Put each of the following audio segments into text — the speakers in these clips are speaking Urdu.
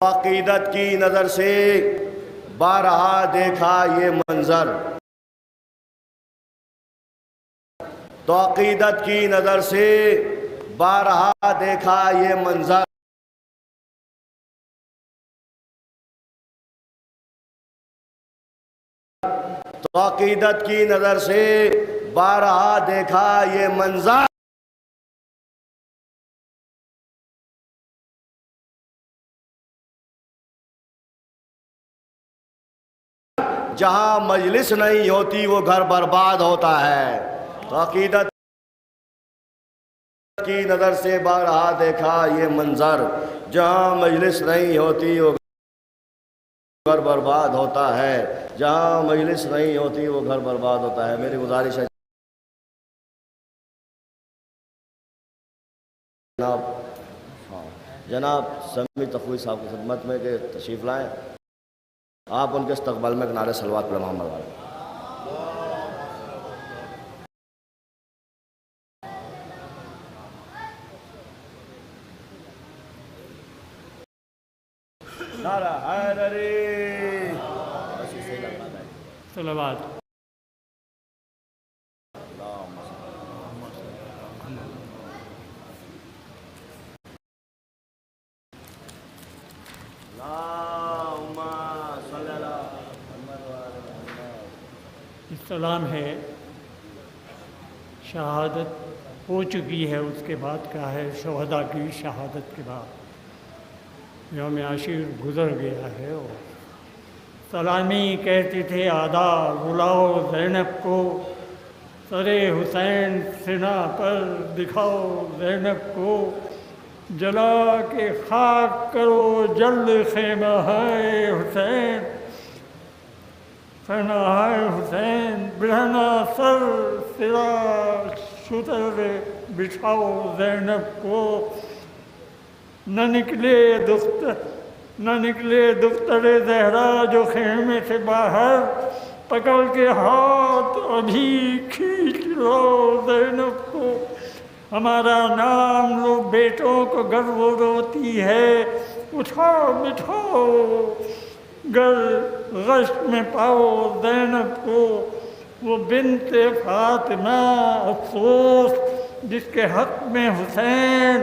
عقیدت کی نظر سے بارہا دیکھا یہ منظر، تو عقیدت کی نظر سے بارہا دیکھا یہ منظر، تو عقیدت کی نظر سے بارہا دیکھا یہ منظر، جہاں مجلس نہیں ہوتی وہ گھر برباد ہوتا ہے۔ تو عقیدت کی نظر سے بارہا دیکھا یہ منظر، جہاں مجلس نہیں ہوتی وہ گھر برباد ہوتا ہے، جہاں مجلس نہیں ہوتی وہ گھر برباد ہوتا ہے۔ میری گزارش ہے جناب سمیع تخوی صاحب کی خدمت میں کہ تشریف لائیں، آپ ان کے استقبال میں نعرہ صلوات پڑھیں محمد والے۔ نعرہ حیدری، صلوات۔ سلام ہے، شہادت ہو چکی ہے، اس کے بعد کیا ہے؟ شہداء کی شہادت کے بعد یوم عاشور گزر گیا ہے، اور سلامی کہتے تھے آداب بلاؤ زینب کو، سر حسین سنا پر دکھاؤ زینب کو، جلا کے خاک کرو جلد خیمہ ہے حسین، خیمہ ہے حسین، برہنہ سر سرا شتر بچھاؤ زینب کو، نہ نکلے دختر زہرا جو خیمے سے باہر، پکڑ کے ہاتھ ابھی کھینچ لو زینب کو، ہمارا نام لو بیٹوں کو گر وہ روتی ہے، اٹھاؤ بٹھاؤ گر غش میں پاؤ زینب کو، وہ بنت فاطمہ افسوس جس کے حق میں حسین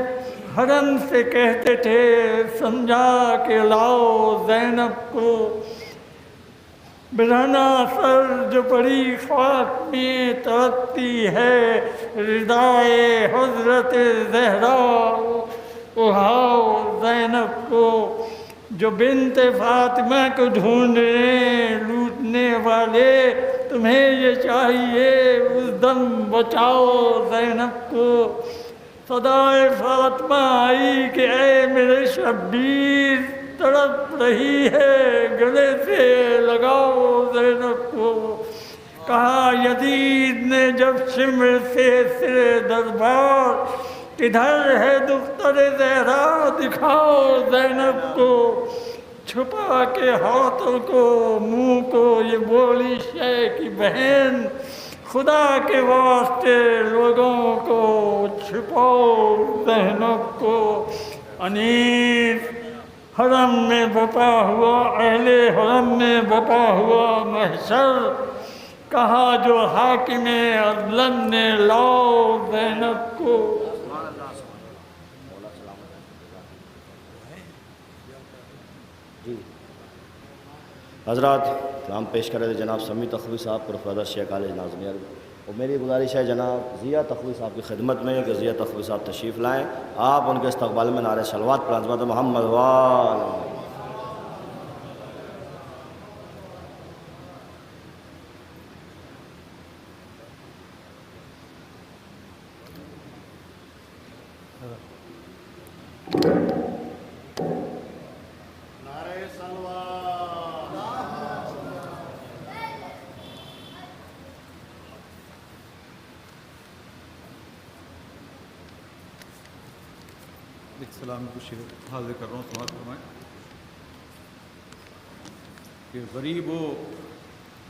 حرم سے کہتے تھے سمجھا کے لاؤ زینب کو، برہنہ سر جو بڑی خاک میں تڑپتی ہے، ردائے حضرت زہرا اڑاؤ زینب کو، جو بنت فاطمہ کو ڈھونڈنے لوٹنے والے، تمہیں یہ چاہیے اس دم بچاؤ زینب کو، صدائے فاطمہ آئی کہ اے میرے شبیر تڑپ رہی ہے گلے سے لگاؤ زینب کو، کہا یزید نے جب شمر سے سر دربار، کدھر ہے دختر زہرا دکھاؤ زینب کو، چھپا کے ہاتھوں کو منہ کو یہ بولی شے کی بہن، خدا کے واسطے لوگوں کو چھپاؤ زینب کو، انیس حرم میں بپا ہوا اہل حرم میں بپا ہوا محشر، کہا جو حاکم اظلم نے لاؤ زینب کو، حضرات سلام پیش کر رہے تھے جناب سمیع تخوی صاحب پروفیسر شیخ کالج ناظمیہ، اور میری گزارش ہے جناب ضیاء تخوی صاحب کی خدمت میں کہ ضیاء تخوی صاحب تشریف لائیں، آپ ان کے استقبال میں نعرہ صلوات پر عظمت محمد وال۔ ایک سلام کو حاضر کر رہا ہوں، سماعت فرمائیں کہ غریب و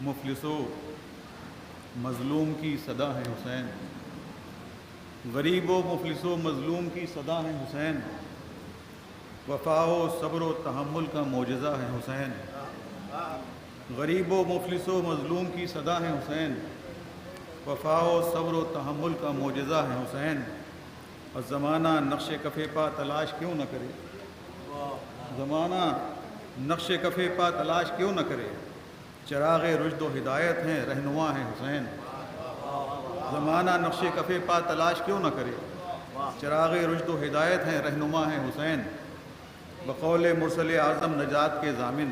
مفلس و مظلوم کی صدا ہے حسین، غریب و مفلس و مظلوم کی صدا ہے حسین، وفا و صبر و تحمل کا معجزہ ہے حسین، غریب و مفلس و مظلوم کی صدا ہے حسین، وفا و صبر و تحمل کا معجزہ ہے حسین، اور زمانہ نقش کفے پا تلاش کیوں نہ کرے، زمانہ نقش کفے پا تلاش کیوں نہ کرے، چراغ رشد و ہدایت ہیں رہنما ہے حسین، زمانہ نقش کفے پا تلاش کیوں نہ کرے، چراغ رشد و ہدایت ہیں رہنما ہے حسین، بقول مرسل اعظم نجات کے ضامن،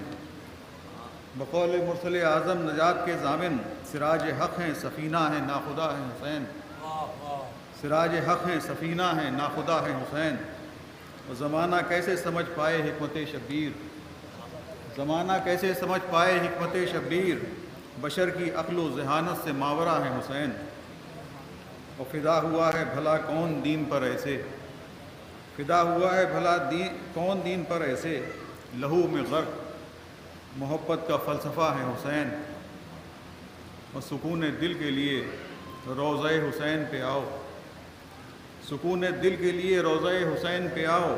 بقول مرسل اعظم نجات کے ضامن، سراج حق ہیں سفینہ ہیں ناخدا ہے حسین، سراج حق ہیں سفینہ ہیں ناخدا ہے حسین، اور زمانہ کیسے سمجھ پائے حکمت شبیر، زمانہ کیسے سمجھ پائے حکمت شبیر، بشر کی عقل و ذہانت سے ماورا ہے حسین، اور فدا ہوا ہے بھلا کون دین پر ایسے، فدا ہوا ہے بھلا کون دین پر ایسے، لہو میں غرق محبت کا فلسفہ ہے حسین، اور سکون دل کے لیے روضہ حسین پہ آؤ، سکون دل کے لیے روضہ حسین پہ آؤ،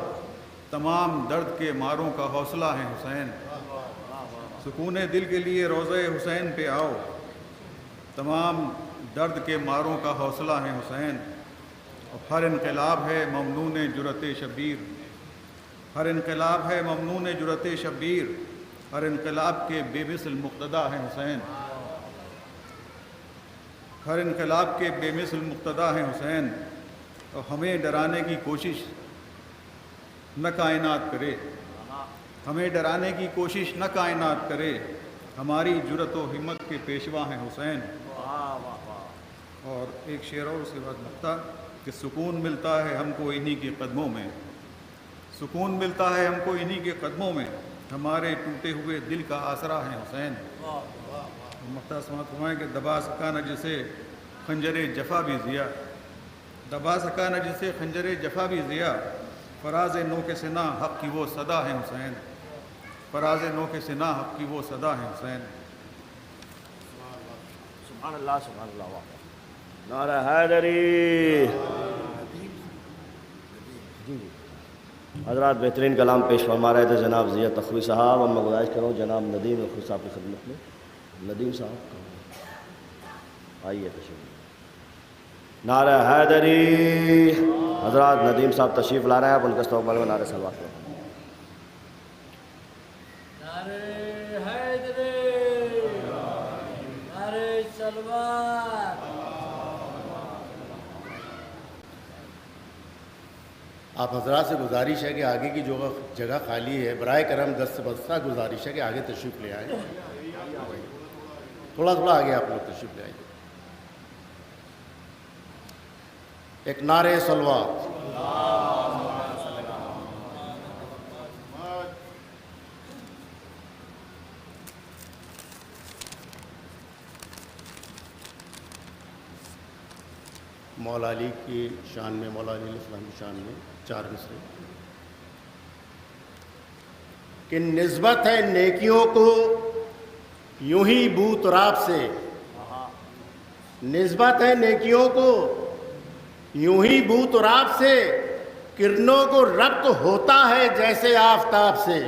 تمام درد کے ماروں کا حوصلہ ہے حسین، سکون دل کے لیے روضہ حسین پہ آؤ، تمام درد کے ماروں کا حوصلہ ہے حسین، اور ہر انقلاب ہے ممنون جرأت شبیر، ہر انقلاب ہے ممنون جرأت شبیر، ہر انقلاب کے بے مثل مقتدا ہے حسین، ہر انقلاب کے بے مثل مقتدا ہے حسین، اور ہمیں ڈرانے کی کوشش نہ کائنات کرے، ہمیں ڈرانے کی کوشش نہ کائنات کرے، ہماری جرأت و ہمت کے پیشوا ہیں حسین، اور ایک شعر اور اس کے بعد نقطہ کہ سکون ملتا ہے ہم کو انہی کے قدموں میں، سکون ملتا ہے ہم کو انہی کے قدموں میں، ہمارے ٹوٹے ہوئے دل کا آسرا ہے حسین، مقتدہ سماعت فرمائیں کہ دبا سکا نہ جسے خنجر جفا بھی ضیا، دبا سکا نہ جسے خنجر جفا بھی ضیا، فراز نو کے سنا حق کی وہ صدا ہے حسین، فراز نو کے سنا حق کی وہ صدا ہے حسین۔ سبحان اللہ نعرہ حیدری۔ حضرات بہترین کلام پیش فرما رہے تھے جناب ضیاء تخوی صاحب، اب میں گزارش کروں جناب ندیم خود صاحب کی خدمت میں، ندیم صاحب آئیے تشریف، نعرہ حیدری۔ حضرات ندیم صاحب تشریف لا رہے ہیں، اب ان کے استقبال میں نعرہ سلوات کریں۔ نعرہ حیدری، نعرہ سلوات۔ آپ حضرات سے گزارش ہے کہ آگے کی جو جگہ خالی ہے برائے کرم دست بستہ گزارش ہے کہ آگے تشریف لے آئیں، تھوڑا تھوڑا آگے آپ لوگ تشریف لے آئیں۔ ایک نعرہ صلوات۔ مولا علی کی شان میں، مولا علی علیہ السلام کی شان میں 4 مصرے کہ نسبت ہے نیکیوں کو یوں ہی بو تراب سے، نسبت ہے نیکیوں کو یوں ہی بو تراب سے، کرنوں کو ربط ہوتا ہے جیسے آفتاب سے،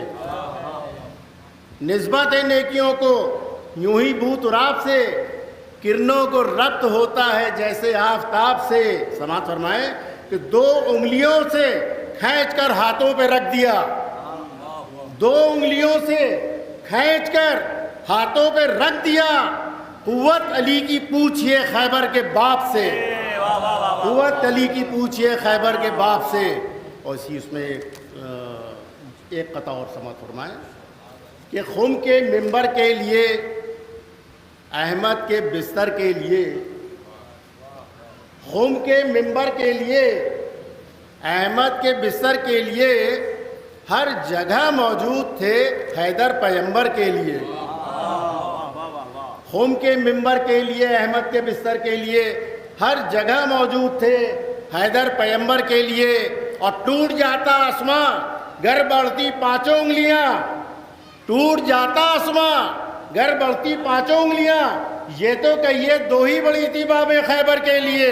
نسبت ہے نیکیوں کو یوں ہی بو تراب سے، کرنوں کو ربط ہوتا ہے جیسے آفتاب سے۔ سماعت فرمائیں کہ 2 انگلیوں سے کھینچ کر ہاتھوں پہ رکھ دیا، 2 انگلیوں سے کھینچ کر ہاتھوں پہ رکھ دیا، قوت علی کی پوچھئے خیبر کے باپ سے، قوت علی کی پوچھئے خیبر کے باپ سے۔ اور اسی اس میں ایک قطعہ اور سماعت فرمائیں کہ خم کے منبر کے لیے، احمد کے بستر کے لیے، خم کے منبر کے لیے، احمد کے بستر کے لیے، ہر جگہ موجود تھے حیدر پیمبر کے لیے، خم کے منبر کے لیے، احمد کے بستر کے لیے، ہر جگہ موجود تھے حیدر پیمبر کے لیے۔ اور ٹوٹ جاتا آسمان گر بڑھتی 5 انگلیاں، ٹوٹ جاتا آسمان گر بڑھتی 5 انگلیاں، یہ تو کہیے 2 ہی بڑی تھی باب خیبر کے لیے۔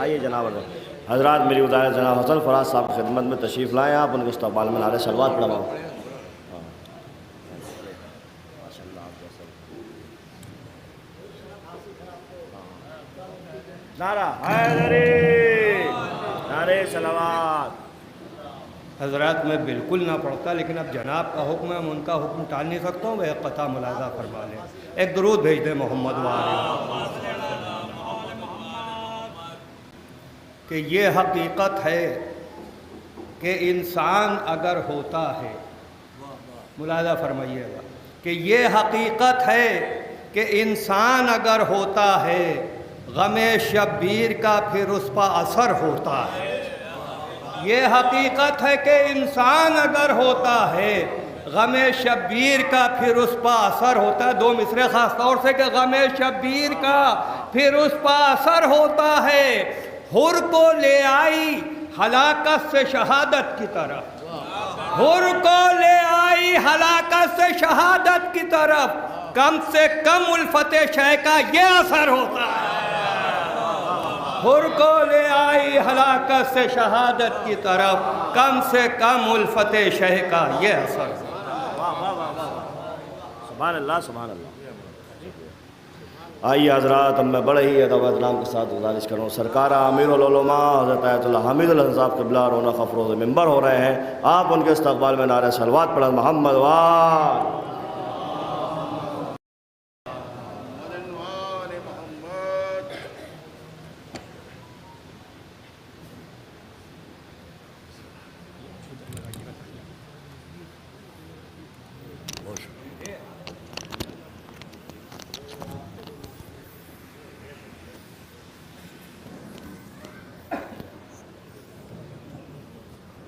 آئیے جناب حضرات، میری گزارش جناب حسن فراز صاحب کی خدمت میں تشریف لائیں، آپ ان کے استقبال میں نعرہ صلوات پڑھواؤ۔ نعرہ حیدری، نعرہ صلوات۔ حضرات میں بالکل نہ پڑھتا، لیکن اب جناب کا حکم ہے، میں ان کا حکم ٹال نہیں سکتا ہوں، وہ ایک قطع ملاحظہ فرما لیں، ایک درود بھیج دیں محمد وآلہ، کہ یہ حقیقت ہے کہ انسان اگر ہوتا ہے، ملاحظہ فرمائیے گا، کہ یہ حقیقت ہے کہ انسان اگر ہوتا ہے غم شبیر کا پھر اس پر اثر ہوتا ہے۔ یہ حقیقت ہے کہ انسان اگر ہوتا ہے غم شبیر کا پھر اس پر اثر ہوتا ہے۔ دو مصرے خاص طور سے کہ غم شبیر کا پھر اس پر اثر ہوتا ہے، حر کو لے آئی ہلاکت سے شہادت کی طرف، حر کو لے آئی ہلاکت سے شہادت کی طرف، کم سے کم الفت شہ کا یہ اثر ہوتا ہے۔ حر کو لے آئی ہلاکت سے شہادت کی طرف، کم سے کم الفت شہ کا یہ اثر ہوتا ہے۔ سبحان اللہ، سبحان اللہ۔ آئیے حضرات، اب میں بڑے ہی ادب و احترام کے ساتھ گزارش کروں، سرکار امیر العلماء حضرت آیت اللہ حمید اللہ صاحب قبلہ رونق افروز ممبر ہو رہے ہیں، آپ ان کے استقبال میں نعرہ صلوات پڑھیں، محمد وآل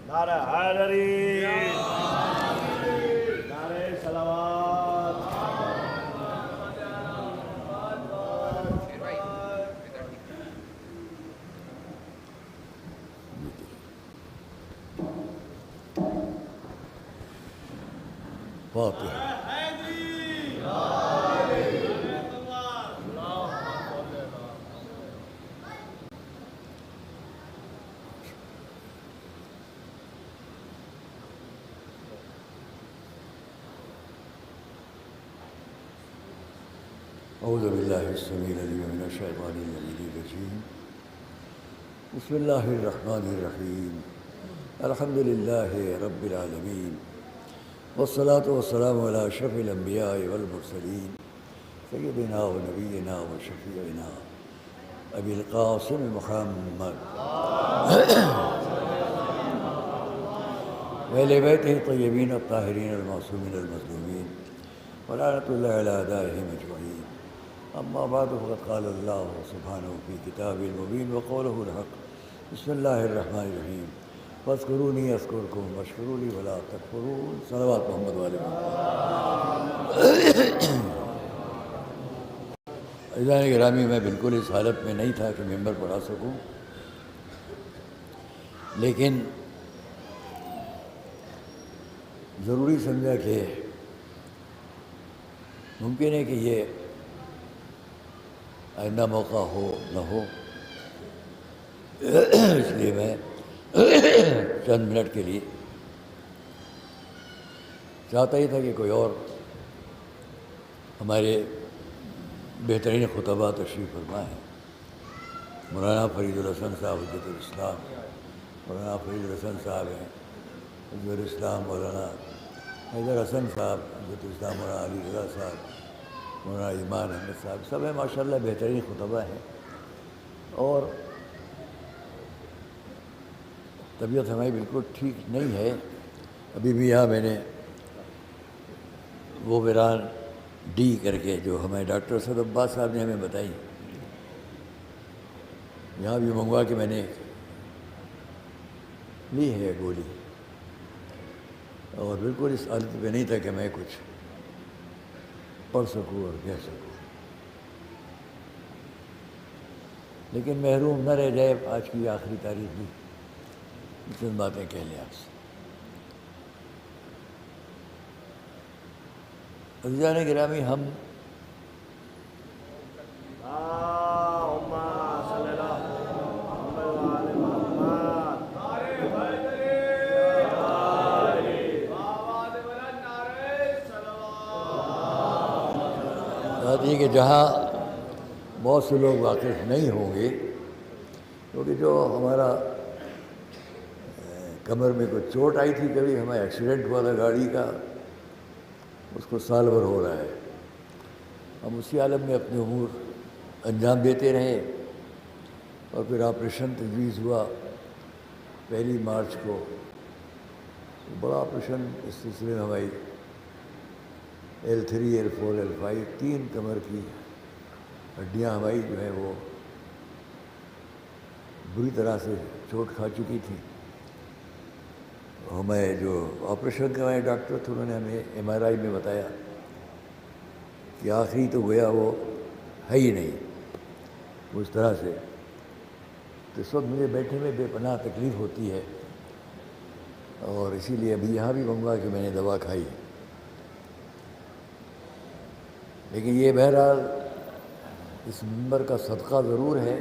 نعرہ حیدری، نعرہ صلوات۔ فاتحہ۔ اعوذ باللہ السمیع العلیم من الشیطان الرجیم، بسم اللہ الرحمن الرحیم، الحمد للہ رب العالمین، والصلاة والسلام علی اشرف الانبیاء والمرسلین، سیدنا و نبینا و شفیعنا ابی القاسم محمد وآل بیتہ الطیبین الطاہرین المعصومین المظلومین، ولعنۃ اللہ علی اعدائہم اجمعین۔ اما بعد فقد قال اللہ سبحانہ فی کتاب المبین وقولہ الحق، بسم اللہ الرحمن الرحیم، فاذکرونی اذکرکم واشکروا لی ولا تکفرون۔ صلوات محمد وآل محمد۔ عزیزان گرامی، میں بالکل اس حالت میں نہیں تھا کہ ممبر پڑھا سکوں، لیکن ضروری سمجھا کہ ممکن ہے کہ یہ آئندہ موقع ہو نہ ہو، اس لیے میں چند منٹ کے لیے چاہتا ہی تھا کہ کوئی اور ہمارے بہترین خطبہ تشریف فرما ہے۔ مولانا فرید الحسن صاحب حجت الاسلام، مولانا فرید الحسن صاحب ہیں، حجت الاسلام مولانا حیدر حسن صاحب، حجت الاسلام مولانا علی رضا صاحب، مولانا ایمان احمد صاحب، سب ہیں ماشاءاللہ بہترین خطبہ ہیں، اور طبیعت ہماری بالکل ٹھیک نہیں ہے۔ ابھی بھی یہاں میں نے وہ ویران ڈی کر کے جو ہمارے ڈاکٹر اسد عباس صاحب نے ہمیں بتائی، یہاں بھی منگوا کے میں نے لی ہے گولی، اور بالکل اس حالت پہ نہیں تھا کہ میں کچھ پڑھ سکوں اور کہہ سکوں، لیکن محروم نہ رہ جائے آج کی آخری تاریخ بھی چند باتیں کہہ لیں آپ سے۔ عزیزان گرامی، ہم بات یہ کہ جہاں بہت سے لوگ واقف نہیں ہوں گے، کیونکہ جو ہمارا کمر میں کوئی چوٹ آئی تھی، کبھی ہمیں ایکسیڈنٹ ہوا تھا گاڑی کا، اس کو سال بھر ہو رہا ہے، ہم اسی عالم میں اپنے امور انجام دیتے رہے، اور پھر آپریشن تجویز ہوا 1 مارچ کو، بڑا آپریشن اس سلسلے میں ہماری L3 L4 L5 3 کمر کی ہڈیاں ہماری جو ہیں وہ بری طرح سے چوٹ کھا چکی تھی۔ ہمیں جو آپریشن کروائے ڈاکٹر تھے، انہوں نے ہمیں MRI میں بتایا کہ آخری تو گویا وہ ہے ہی نہیں، اس طرح سے۔ تو اس وقت مجھے بیٹھے میں بے پناہ تکلیف ہوتی ہے، اور اسی لیے ابھی یہاں بھی منگوا کہ میں نے دوا کھائی، لیکن یہ بہرحال اس منبر کا صدقہ ضرور ہے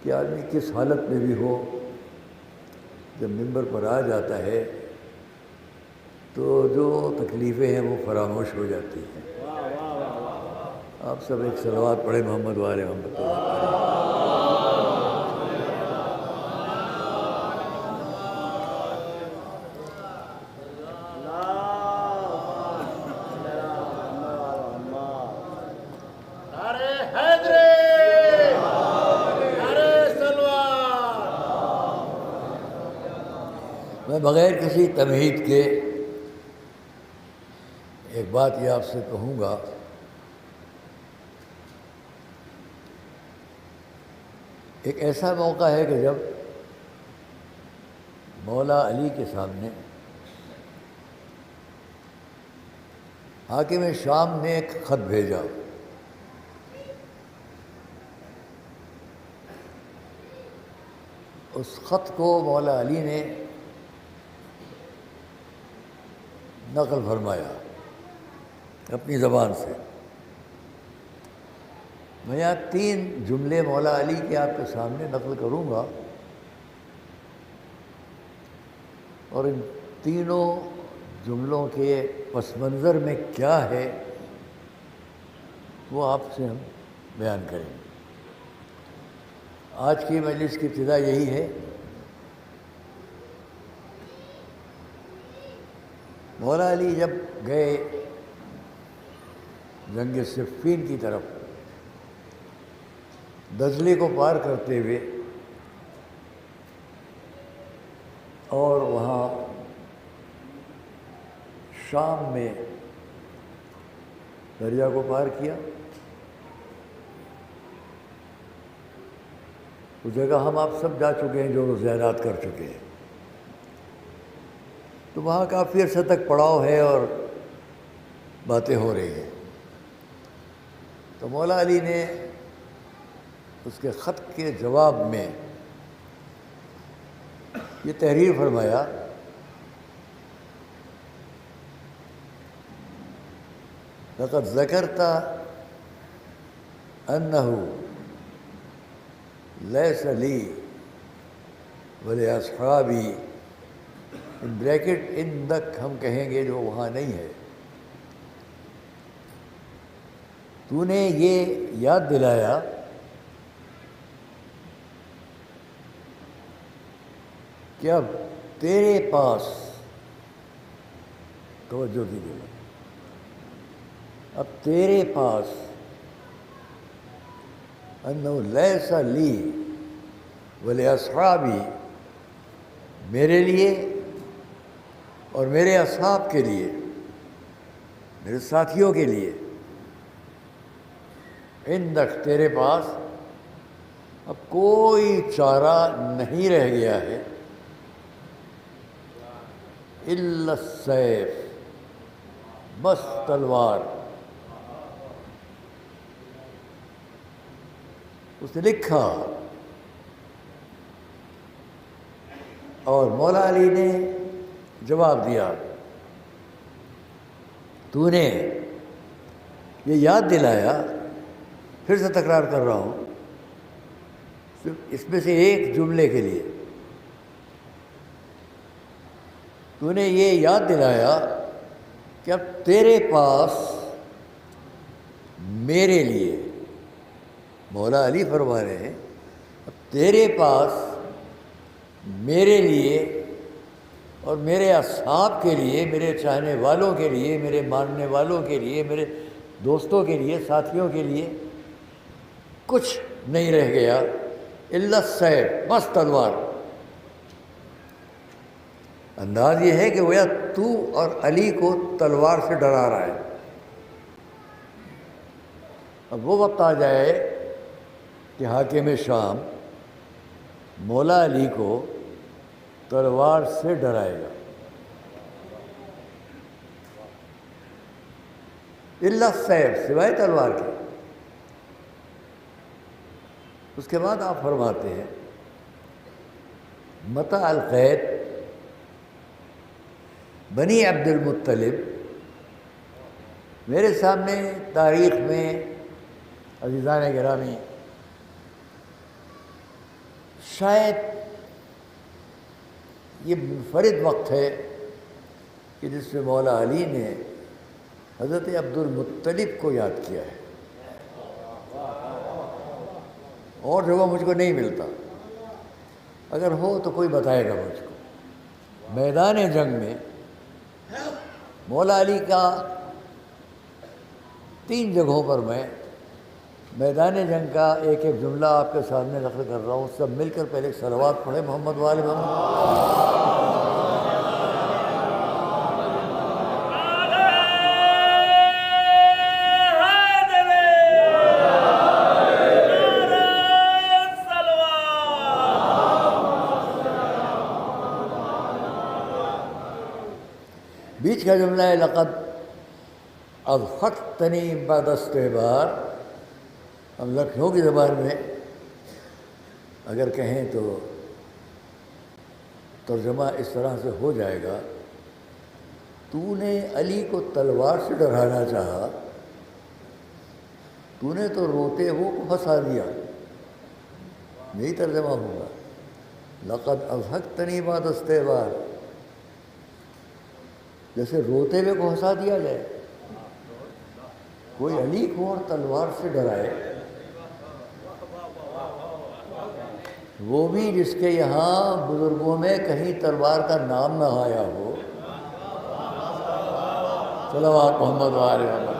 کہ آدمی کس حالت میں بھی ہو، جب منبر پر آ جاتا ہے تو جو تکلیفیں ہیں وہ فراموش ہو جاتی ہیں۔ آپ سب ایک صلوات پڑھیں محمد وآل محمد۔ میں بغیر کسی تمہید کے ایک بات یہ آپ سے کہوں گا، ایک ایسا موقع ہے کہ جب مولا علی کے سامنے حاکم شام نے ایک خط بھیجا، اس خط کو مولا علی نے نقل فرمایا اپنی زبان سے۔ میں یہاں 3 جملے مولا علی کے آپ کے سامنے نقل کروں گا، اور ان تینوں جملوں کے پس منظر میں کیا ہے وہ آپ سے ہم بیان کریں گے۔ آج کی مجلس کی ابتدا یہی ہے۔ مولا علی جب گئے جنگ صفین کی طرف، دجلے کو پار کرتے ہوئے، اور وہاں شام میں دریا کو پار کیا، اس جگہ ہم آپ سب جا چکے ہیں جو زیارات کر چکے ہیں، تو وہاں کافی عرصے تک پڑاؤ ہے اور باتیں ہو رہی ہیں۔ تو مولا علی نے اس کے خط کے جواب میں یہ تحریر فرمایا، لقد ذکرت انہ لیس لی ولاصحابی، بریکٹ ان تک ہم کہیں گے جو وہاں نہیں ہے، تو نے یہ یاد دلایا کہ اب تیرے پاس، توجہ کیجیے، اب تیرے پاس انہ لیس لی ولاصحابی، میرے لیے اور میرے اصحاب کے لیے، میرے ساتھیوں کے لیے، عندک تیرے پاس اب کوئی چارہ نہیں رہ گیا ہے، الا السیف، بس تلوار۔ اس نے لکھا، اور مولا علی نے جواب دیا، تو نے یہ یاد دلایا، پھر سے تکرار کر رہا ہوں، صرف اس میں سے ایک جملے کے لیے، تو نے یہ یاد دلایا کہ اب تیرے پاس میرے لیے، مولا علی فرما رہے ہیں تیرے پاس میرے لیے اور میرے اصحاب کے لیے، میرے چاہنے والوں کے لیے، میرے ماننے والوں کے لیے، میرے دوستوں کے لیے، ساتھیوں کے لیے کچھ نہیں رہ گیا الا السیف، بس تلوار۔ انداز یہ ہے کہ وہ تو اور علی کو تلوار سے ڈرا رہا ہے۔ اب وہ وقت آ جائے کہ حاکم شام مولا علی کو تلوار سے ڈرائے گا، الا السیف، سوائے تلوار کے۔ اس کے بعد آپ فرماتے ہیں متى القیت بنی عبد المطلب، میرے سامنے تاریخ میں عزیزان گرامی شاید یہ منفرد وقت ہے کہ جس میں مولا علی نے حضرت عبد المطلب کو یاد کیا ہے، اور جگہ مجھ کو نہیں ملتا، اگر ہو تو کوئی بتائے گا مجھ کو۔ میدان جنگ میں مولا علی کا 3 جگہوں پر میں میدان جنگ کا ایک ایک جملہ آپ کے سامنے نقل کر رہا ہوں، سب مل کر پہلے ایک صلوات پڑھیں محمد وآل محمد۔ بیچ کا جملہ ہے لقد اضحکتنی بعد استعبار۔ ہم لکھنؤ کی زبان میں اگر کہیں تو ترجمہ اس طرح سے ہو جائے گا، تو نے علی کو تلوار سے ڈرانا چاہا، تو نے تو روتے ہو کو پھنسا دیا۔ یہی ترجمہ ہوگا، لقد اضحکتنی بعد استعبار، جیسے روتے ہوئے کو ہنسا دیا جائے۔ کوئی علی کو اور تلوار سے ڈرائے، وہ بھی جس کے یہاں بزرگوں میں کہیں تلوار کا نام نہ آیا ہو۔ صلوات محمد وآل محمد۔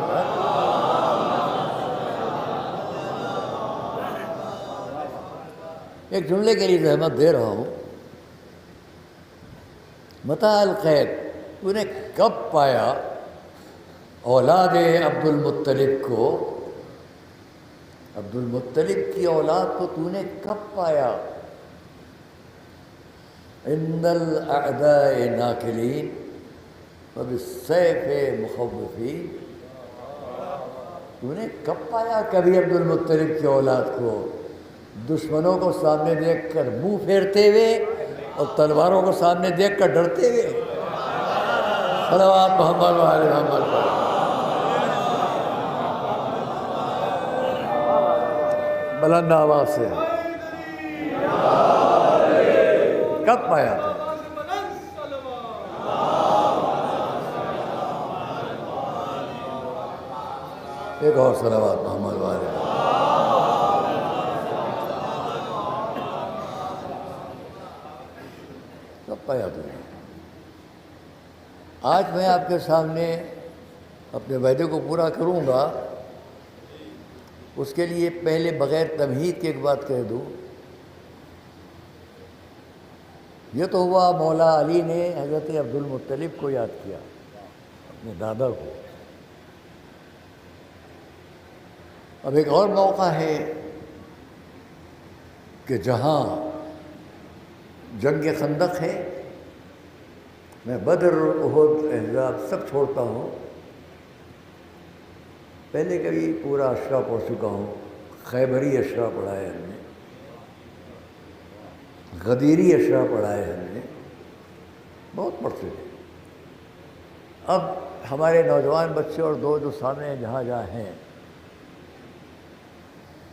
ایک جملے کے لیے زحمت دے رہا ہوں، متى القیت، تو نے کب پایا اولاد عبد المطلب کو، عبد المطلب کی اولاد کو تو نے کب پایا؟ عند الاعداء ناکلین وبالسیف مخوفین، تو نے کب پایا کبھی عبد المطلب کی اولاد کو دشمنوں کو سامنے دیکھ کر منہ پھیرتے ہوئے اور تلواروں کو سامنے دیکھ کر ڈرتے ہوئے؟ صلوات محمد وآل محمد۔ بلند آواز سے کب پایا تھا؟ ایک اور صلوات محمد وآل محمد۔ کب پایا تھا؟ آج میں آپ کے سامنے اپنے وعدے کو پورا کروں گا، اس کے لیے پہلے بغیر تمہید کے ایک بات کہہ دوں۔ یہ تو ہوا مولا علی نے حضرت عبد المطلب کو یاد کیا، اپنے دادا کو۔ اب ایک اور موقع ہے کہ جہاں جنگ خندق ہے، میں بدر احد احزاب سب چھوڑتا ہوں، پہلے کبھی پورا اشرا پڑھ چکا ہوں، خیبری اشرا پڑھا ہے ہم نے، غدیری اشرا پڑھا ہے ہم نے، بہت پڑھ چکے۔ اب ہمارے نوجوان بچے اور دو جو سامنے جہاں ہیں،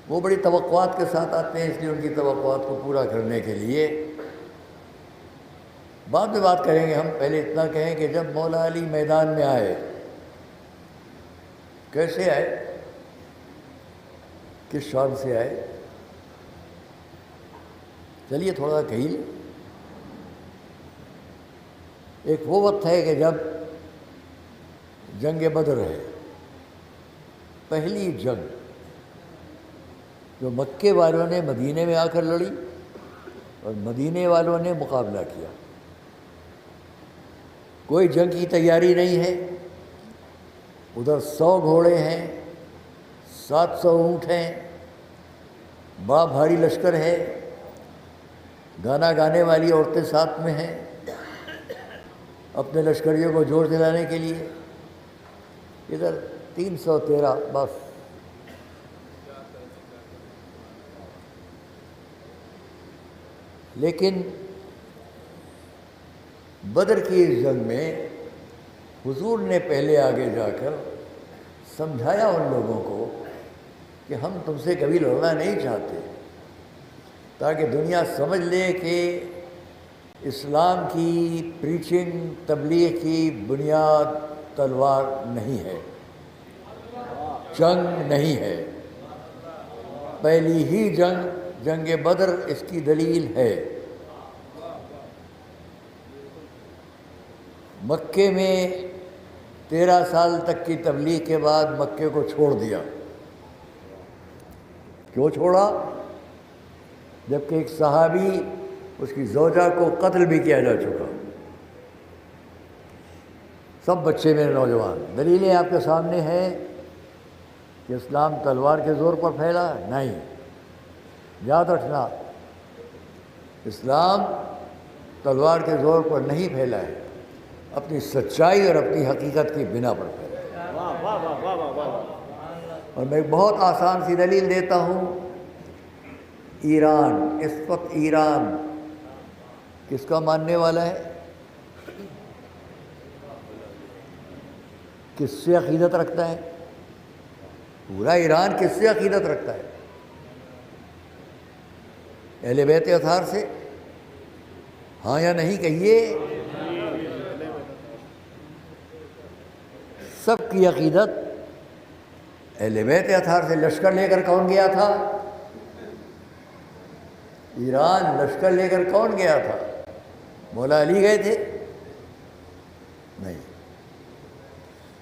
وہ بڑی توقعات کے ساتھ آتے ہیں، اس لیے ان کی توقعات کو پورا کرنے کے لیے بعد میں بات کریں گے۔ ہم پہلے اتنا کہیں کہ جب مولا علی میدان میں آئے، کیسے آئے؟ کس شان سے آئے؟ چلیے تھوڑا کہیں، ایک وہ وقت ہے کہ جب جنگ بدر ہے، پہلی جنگ جو مکے والوں نے مدینے میں آ کر لڑی اور مدینے والوں نے مقابلہ کیا۔ کوئی جنگ کی تیاری نہیں ہے، ادھر 100 گھوڑے ہیں، 700 اونٹ ہیں، بڑا بھاری لشکر ہے، گانا گانے والی عورتیں ساتھ میں ہیں اپنے لشکریوں کو جوش دلانے کے لیے۔ ادھر 313 بس۔ لیکن بدر کی اس جنگ میں حضور نے پہلے آگے جا کر سمجھایا ان لوگوں کو کہ ہم تم سے کبھی لڑنا نہیں چاہتے، تاکہ دنیا سمجھ لے کہ اسلام کی پریچنگ، تبلیغ کی بنیاد تلوار نہیں ہے، جنگ نہیں ہے۔ پہلی ہی جنگ بدر اس کی دلیل ہے۔ مکے میں 13 سال تک کی تبلیغ کے بعد مکے کو چھوڑ دیا۔ کیوں چھوڑا؟ جبکہ ایک صحابی، اس کی زوجہ کو قتل بھی کیا جا چکا، سب بچے میرے نوجوان۔ دلیلیں آپ کے سامنے ہیں کہ اسلام تلوار کے زور پر پھیلا؟ نہیں، یاد رکھنا، اسلام تلوار کے زور پر نہیں پھیلا ہے، اپنی سچائی اور اپنی حقیقت کی بنا پر پھیلا ہے۔ اور میں ایک بہت آسان سی دلیل دیتا ہوں۔ ایران، اس وقت ایران کس کا ماننے والا ہے؟ کس سے عقیدت رکھتا ہے؟ پورا ایران کس سے عقیدت رکھتا ہے؟ اہل بیت اطہار سے؟ ہاں یا نہیں کہیے؟ سب کی عقیدت اہل بیت اطہار سے۔ لشکر لے کر کون گیا تھا؟ ایران لشکر لے کر کون گیا تھا؟ مولا علی گئے تھے؟ نہیں،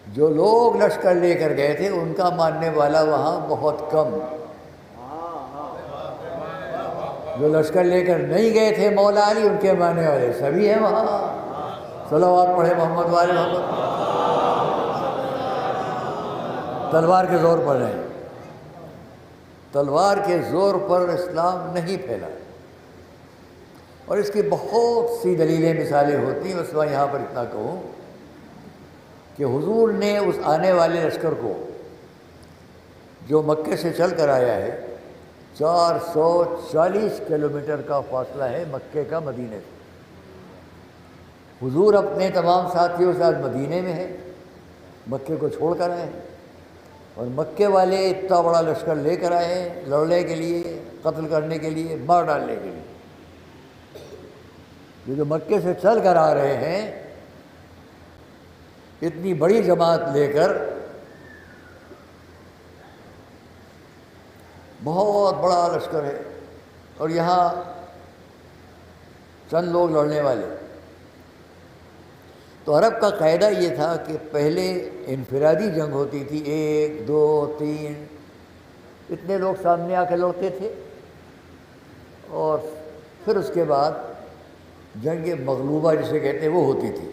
جو لوگ لشکر لے کر گئے تھے ان کا ماننے والا وہاں بہت کم۔ جو لشکر لے کر نہیں گئے تھے مولا علی، ان کے ماننے والے سبھی ہیں وہاں۔ صلوات پڑھے محمد والے محمد۔ تلوار کے زور پر نہیں، تلوار کے زور پر اسلام نہیں پھیلا، اور اس کی بہت سی دلیلیں، مثالیں ہوتی ہیں۔ بس میں یہاں پر اتنا کہوں کہ حضور نے اس آنے والے لشکر کو، جو مکے سے چل کر آیا ہے، 440 کلومیٹر کا فاصلہ ہے مکے کا مدینے سے۔ حضور اپنے تمام ساتھیوں کے ساتھ مدینے میں ہے، مکے کو چھوڑ کر آئے ہیں، اور مکے والے اتنا بڑا لشکر لے کر آئے ہیں لڑنے کے لیے، قتل کرنے کے لیے، مار ڈالنے کے لیے۔ یہ جو مکے سے چل کر آ رہے ہیں اتنی بڑی جماعت لے کر، بہت بڑا لشکر ہے، اور یہاں چند لوگ لڑنے والے۔ تو عرب کا قاعدہ یہ تھا کہ پہلے انفرادی جنگ ہوتی تھی، 1 2 3 اتنے لوگ سامنے آ کے لڑتے تھے، اور پھر اس کے بعد جنگ مغلوبہ جسے کہتے ہیں وہ ہوتی تھی۔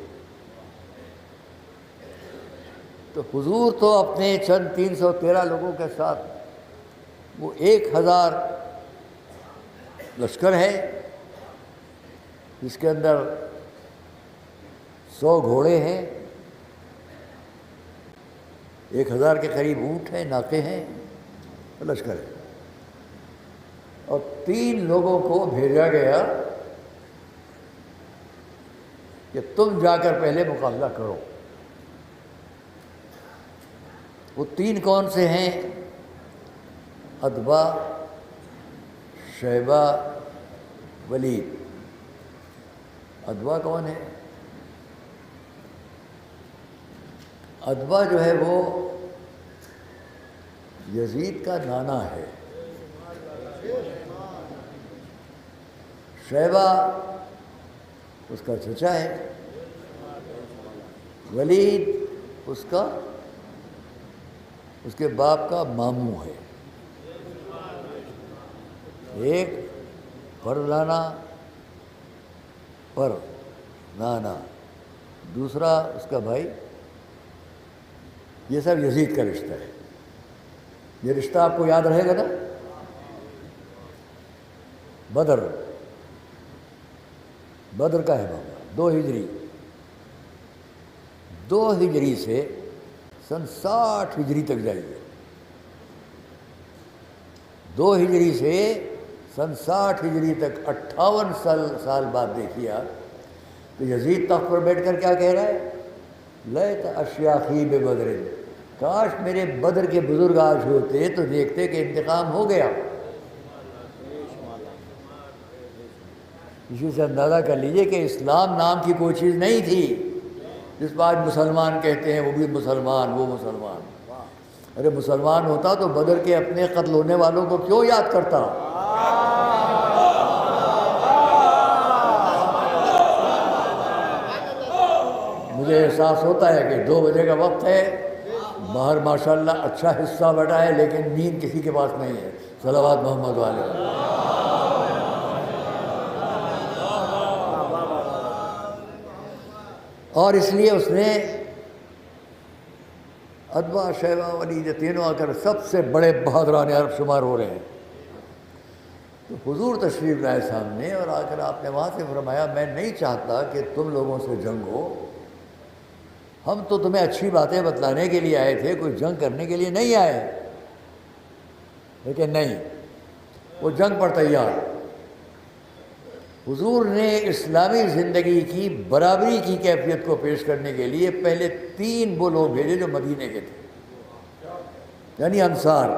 تو حضور تو اپنے چند 313 لوگوں کے ساتھ، وہ 1000 لشکر ہے جس کے اندر 100 گھوڑے ہیں، 1000 کے قریب اونٹ ہیں، ناقے ہیں، لشکر ہے، اور 3 لوگوں کو بھیجا گیا کہ تم جا کر پہلے مقابلہ کرو۔ وہ 3 کون سے ہیں؟ عتبہ، شیبہ، ولید۔ عتبہ کون ہے؟ عتبہ جو ہے وہ یزید کا نانا ہے۔ شیبہ اس کا چچا ہے، ولید اس کے باپ کا ماموں ہے۔ ایک پردانا پر نانا، دوسرا اس کا بھائی۔ یہ سب یزید کا رشتہ ہے۔ یہ رشتہ آپ کو یاد رہے گا نا؟ بدر کا ہے بابا 2 ہجری سے سن 60 ہجری تک جائیے۔ 2 ہجری سے سن 60 ہجری تک 58 سال بعد دیکھیے آپ، تو یزید تخت پر بیٹھ کر کیا کہہ رہا ہے؟ لیت اشیاخی ببدر، کاش میرے بدر کے بزرگ آج ہوتے تو دیکھتے کہ انتقام ہو گیا۔ اسی سے اندازہ کر لیجئے کہ اسلام نام کی کوئی چیز نہیں تھی جس پر آج مسلمان کہتے ہیں وہ بھی مسلمان، وہ مسلمان۔ ارے مسلمان ہوتا تو بدر کے اپنے قتل ہونے والوں کو کیوں یاد کرتا؟ مجھے احساس ہوتا ہے کہ 2 بجے کا وقت ہے، باہر ماشاءاللہ اچھا حصہ بیٹھا ہے، لیکن نیند کسی کے پاس نہیں ہے۔ صلوات محمد والے۔ اور اس لیے اس نے اتبا، شیبہ، ولید، یہ تینوں آ کر سب سے بڑے بہادران عرب شمار ہو رہے ہیں۔ تو حضور تشریف لائے سامنے، اور آ کر آپ نے وہاں سے فرمایا میں نہیں چاہتا کہ تم لوگوں سے جنگ ہو، ہم تو تمہیں اچھی باتیں بتلانے کے لیے آئے تھے، کوئی جنگ کرنے کے لیے نہیں آئے۔ لیکن نہیں، وہ جنگ پر تیار۔ حضور نے اسلامی زندگی کی برابری کی کیفیت کو پیش کرنے کے لیے پہلے 3 وہ لوگ بھیجے جو مدینے کے تھے، یعنی انصار۔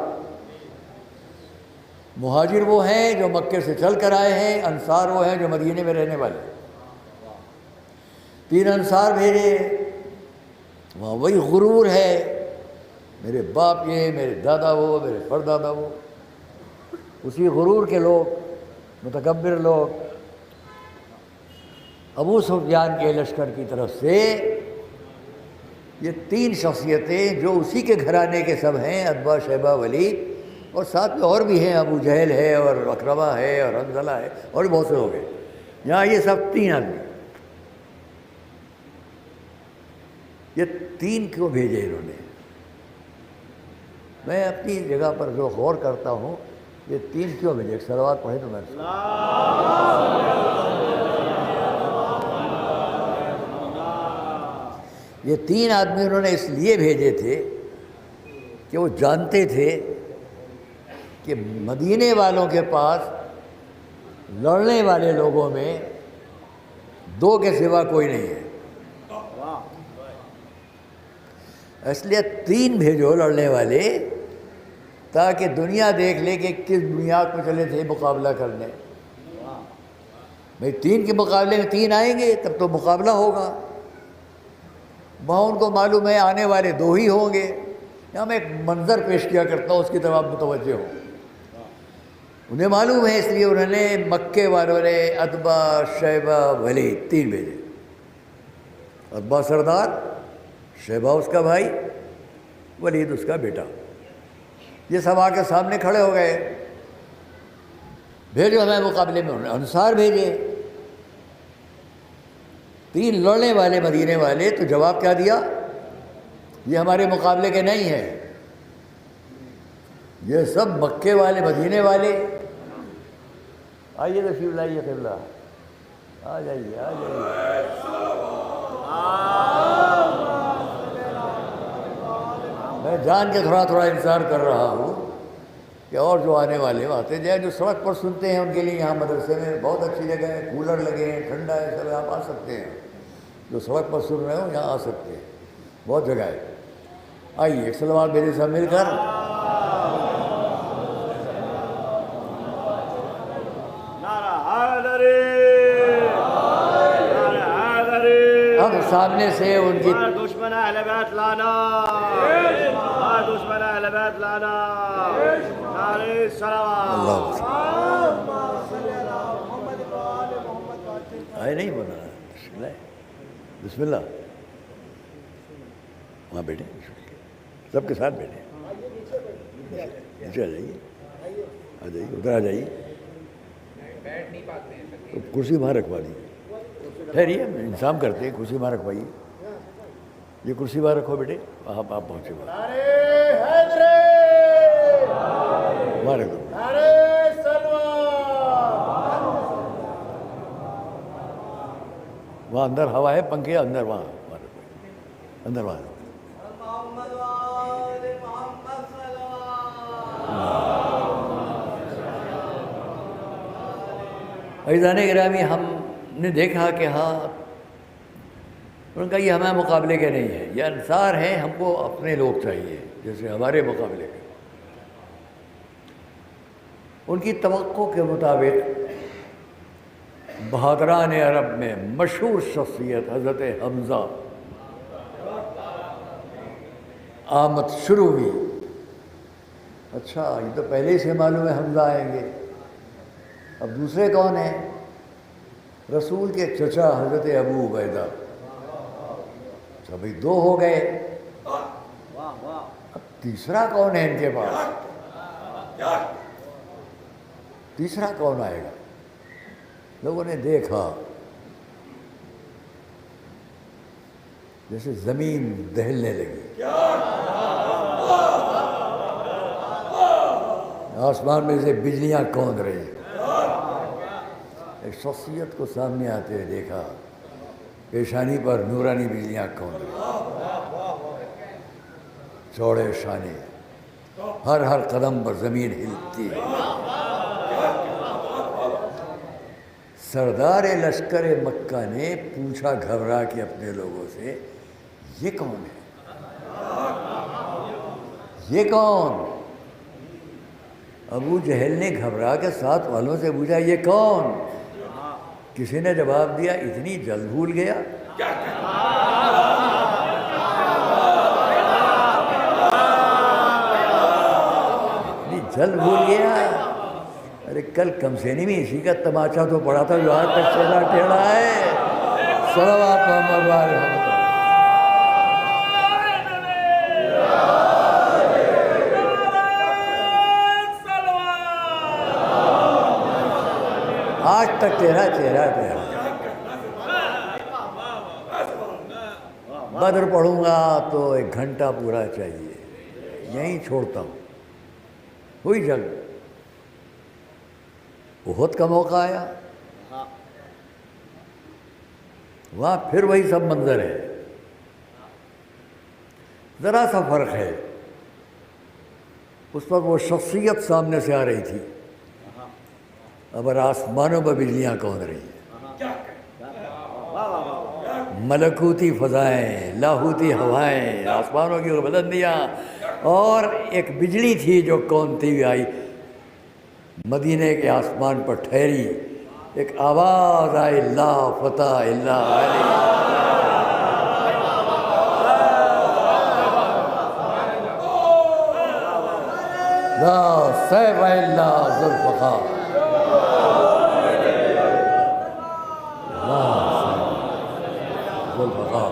مہاجر وہ ہیں جو مکے سے چل کر آئے ہیں، انصار وہ ہیں جو مدینے میں رہنے والے۔ 3 انصار بھیجے، وہاں وہی غرور ہے، میرے باپ یہ، میرے دادا وہ، میرے پردادا وہ، اسی غرور کے لوگ، متکبر لوگ۔ ابو سفیان کے لشکر کی طرف سے یہ 3 شخصیتیں جو اسی کے گھرانے کے سب ہیں، اتبا، شیبہ، ولید، اور ساتھ میں اور بھی ہیں، ابو جہل ہے اور اکرمہ ہے اور حنظلہ ہے اور بہت سے لوگ ہیں۔ یہاں یہ سب 3 آدمی، یہ 3 کیوں بھیجے انہوں نے؟ میں اپنی جگہ پر جو غور کرتا ہوں، یہ 3 کیوں بھیجے؟ ایک صلوات پڑھیں تو میں یہ 3 آدمی انہوں نے اس لیے بھیجے تھے کہ وہ جانتے تھے کہ مدینے والوں کے پاس لڑنے والے لوگوں میں 2 کے سوا کوئی نہیں ہے، اس لیے 3 بھیجو لڑنے والے، تاکہ دنیا دیکھ لے کہ کس بنیاد پہ چلے تھے مقابلہ کرنے۔ بھئی 3 کے مقابلے میں 3 آئیں گے تب تو مقابلہ ہوگا۔ وہاں ان کو معلوم ہے آنے والے 2 ہی ہوں گے۔ یہاں میں ایک منظر پیش کیا کرتا ہوں، اس کی طرف آپ متوجہ ہوں۔ انہیں معلوم ہے، اس لیے انہوں نے مکے والوں نے اتبا، شیبہ، ولید 3 بھیجے۔ اتبا سردار، شیبہ اس کا بھائی، ولید اس کا بیٹا۔ یہ سب آ کے سامنے کھڑے ہو گئے، بھیجو ہمیں مقابلے میں۔ انہوں نے انصار بھیجے، 3 لڑنے والے مدینے والے، تو جواب کیا دیا؟ یہ ہمارے مقابلے کے نہیں ہیں، یہ سب مکے والے، مدینے والے۔ آئیے تشریف لائیے قبلہ، آ جائیے آ جائیے۔ میں جان کے تھوڑا تھوڑا انتظار کر رہا ہوں کہ اور جو آنے والے آتے جائیں، جو سڑک پر سنتے ہیں ان کے لیے یہاں مدرسے میں بہت اچھی جگہ ہے، کولر لگے ہیں، ٹھنڈا ہے، سب آپ آ سکتے ہیں۔ جو سڑک پر سن رہے ہو یہاں آ سکتے ہیں، بہت جگہ ہے۔ آئیے ایک صلوات میرے ساتھ مل کر۔ اب سامنے سے ان کی دشمن اہل بیت لانا، دشمن اہل بیت لانا، نعرہ صلوات۔ آئے نہیں بنانا، بسم اللہ، بسم اللہ، وہاں بیٹھے سب کے ساتھ بیٹھے، نیچے آ جائیے، آ جائیے، ادھر آ جائیے، کرسی وہاں رکھوا دیجیے، ٹھہریے، انتظام کرتے ہیں، کرسی وہاں رکھوائیے، یہ کرسی وہاں رکھو بیٹے، وہاں آپ پہنچے وہاں رکھو، وہاں اندر ہوا ہے، پنکھے اندر، وہاں اندر، وہاں عزیزان گرامی، ہم نے دیکھا کہ ہاں، ان کا یہ ہمارے مقابلے کے نہیں ہے، یہ انصار ہیں، ہم کو اپنے لوگ چاہیے جیسے ہمارے مقابلے کے، ان کی توقع کے مطابق بہادران عرب میں مشہور شخصیت حضرت حمزہ آمد شروع ہوئی۔ اچھا، یہ تو پہلے سے معلوم ہے حمزہ آئیں گے، اب دوسرے کون ہیں؟ رسول کے چچا حضرت ابو عبیدہ، اچھا بھائی دو ہو گئے، اب تیسرا کون ہے ان کے پاس؟ تیسرا کون آئے گا؟ لوگوں نے دیکھا جیسے زمین دہلنے لگی، آسمان میں سے بجلیاں کوند رہی، ایک شخصیت کو سامنے آتے ہوئے دیکھا، پیشانی پر نورانی بجلیاں کوند رہی، چوڑے شانے، ہر قدم پر زمین ہلتی، سردار لشکر مکہ نے پوچھا گھبرا کے اپنے لوگوں سے، یہ کون ہے؟ یہ کون؟ ابو جہل نے گھبرا کے ساتھ والوں سے پوچھا، یہ کون؟ کسی نے جواب دیا، اتنی جلد بھول گیا؟ اتنی جلد بھول گیا؟ ارے کل کمسینی میں اسی کا تماچا تو پڑا تھا جو آج تک چلا ٹیڑھا ہے۔ صلوات محمد علیہ۔ آج تک تیرا چہرہ ٹیڑھا، بدر پڑھوں گا تو 1 گھنٹہ پورا چاہیے، یہیں چھوڑتا ہوں۔ ہوئی جنگ، احد کا موقع آیا، وہاں پھر وہی سب منظر ہے، ذرا سا فرق ہے، اس وقت وہ شخصیت سامنے سے آ رہی تھی، اب آسمانوں پر بجلیاں کوند رہی ہیں، ملکوتی فضائیں، لاہوتی ہوائیں، آسمانوں کی بلندیاں، اور ایک بجلی تھی جو کونتی ہوئی آئی، مدینے کے آسمان پر ٹھہری، ایک آواز آئی، لا فتح الا علی، لا سیف الا ذوالفقار، ذوالفقار۔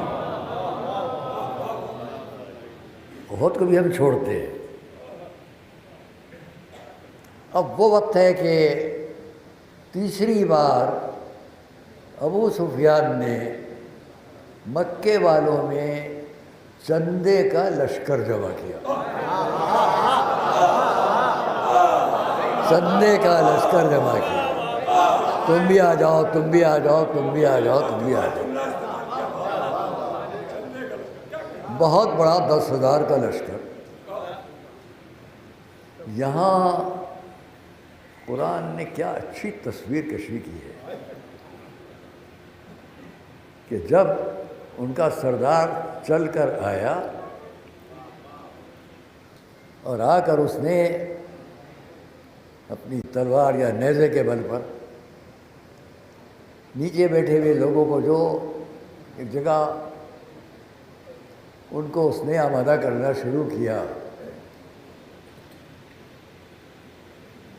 احد کو بھی ہم چھوڑتے ہیں، اب وہ وقت ہے کہ تیسری بار ابو سفیان نے مکے والوں میں چندے کا لشکر جمع کیا، چندے کا لشکر جمع کیا، تم بھی آ جاؤ، تم بھی آ جاؤ، تم بھی آ جاؤ، تم بھی آ جاؤ، بہت بڑا 10,000 کا لشکر۔ یہاں قرآن نے کیا اچھی تصویر کشی کی ہے کہ جب ان کا سردار چل کر آیا اور آ کر اس نے اپنی تلوار یا نیزے کے بل پر نیچے بیٹھے ہوئے لوگوں کو جو ایک جگہ ان کو اس نے آمادہ کرنا شروع کیا،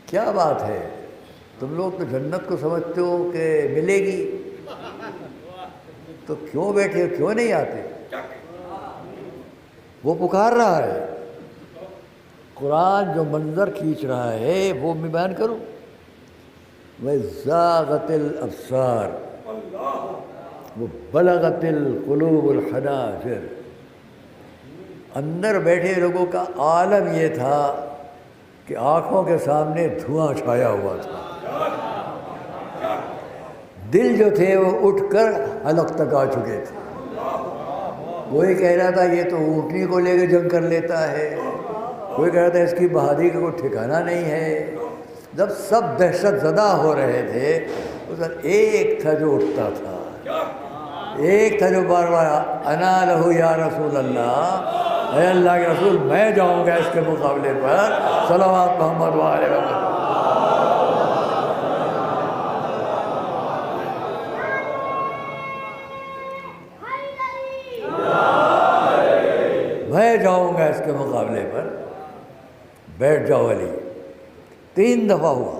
کیا بات ہے، تم لوگ تو جنت کو سمجھتے ہو کہ ملے گی، تو کیوں بیٹھے ہو، کیوں نہیں آتے؟ وہ پکار رہا ہے، قرآن جو منظر کھینچ رہا ہے وہ میں بیان کروں۔ وَزَاغَتِ الْأَبْصَارُ وَبَلَغَتِ الْقُلُوبُ الْحَنَاجِرَ۔ اندر بیٹھے لوگوں کا عالم یہ تھا کہ آنکھوں کے سامنے دھواں چھایا ہوا تھا، دل جو تھے وہ اٹھ کر حلق تک آ چکے تھے۔ کوئی کہہ رہا تھا یہ تو اونٹنی کو لے کے جنگ کر لیتا ہے، کوئی کہہ رہا تھا اس کی بہادری کا کوئی ٹھکانہ نہیں ہے۔ جب سب دہشت زدہ ہو رہے تھے اس وقت ایک تھا جو اٹھتا تھا، ایک تھا جو بار بار انا لہو یا رسول اللہ، اے اللہ کے رسول میں جاؤں گا اس کے مقابلے پر، صلوات محمد وآلہ محمد۔ میں جاؤں گا اس کے مقابلے پر، بیٹھ جاؤ علی۔ 3 دفعہ ہوا،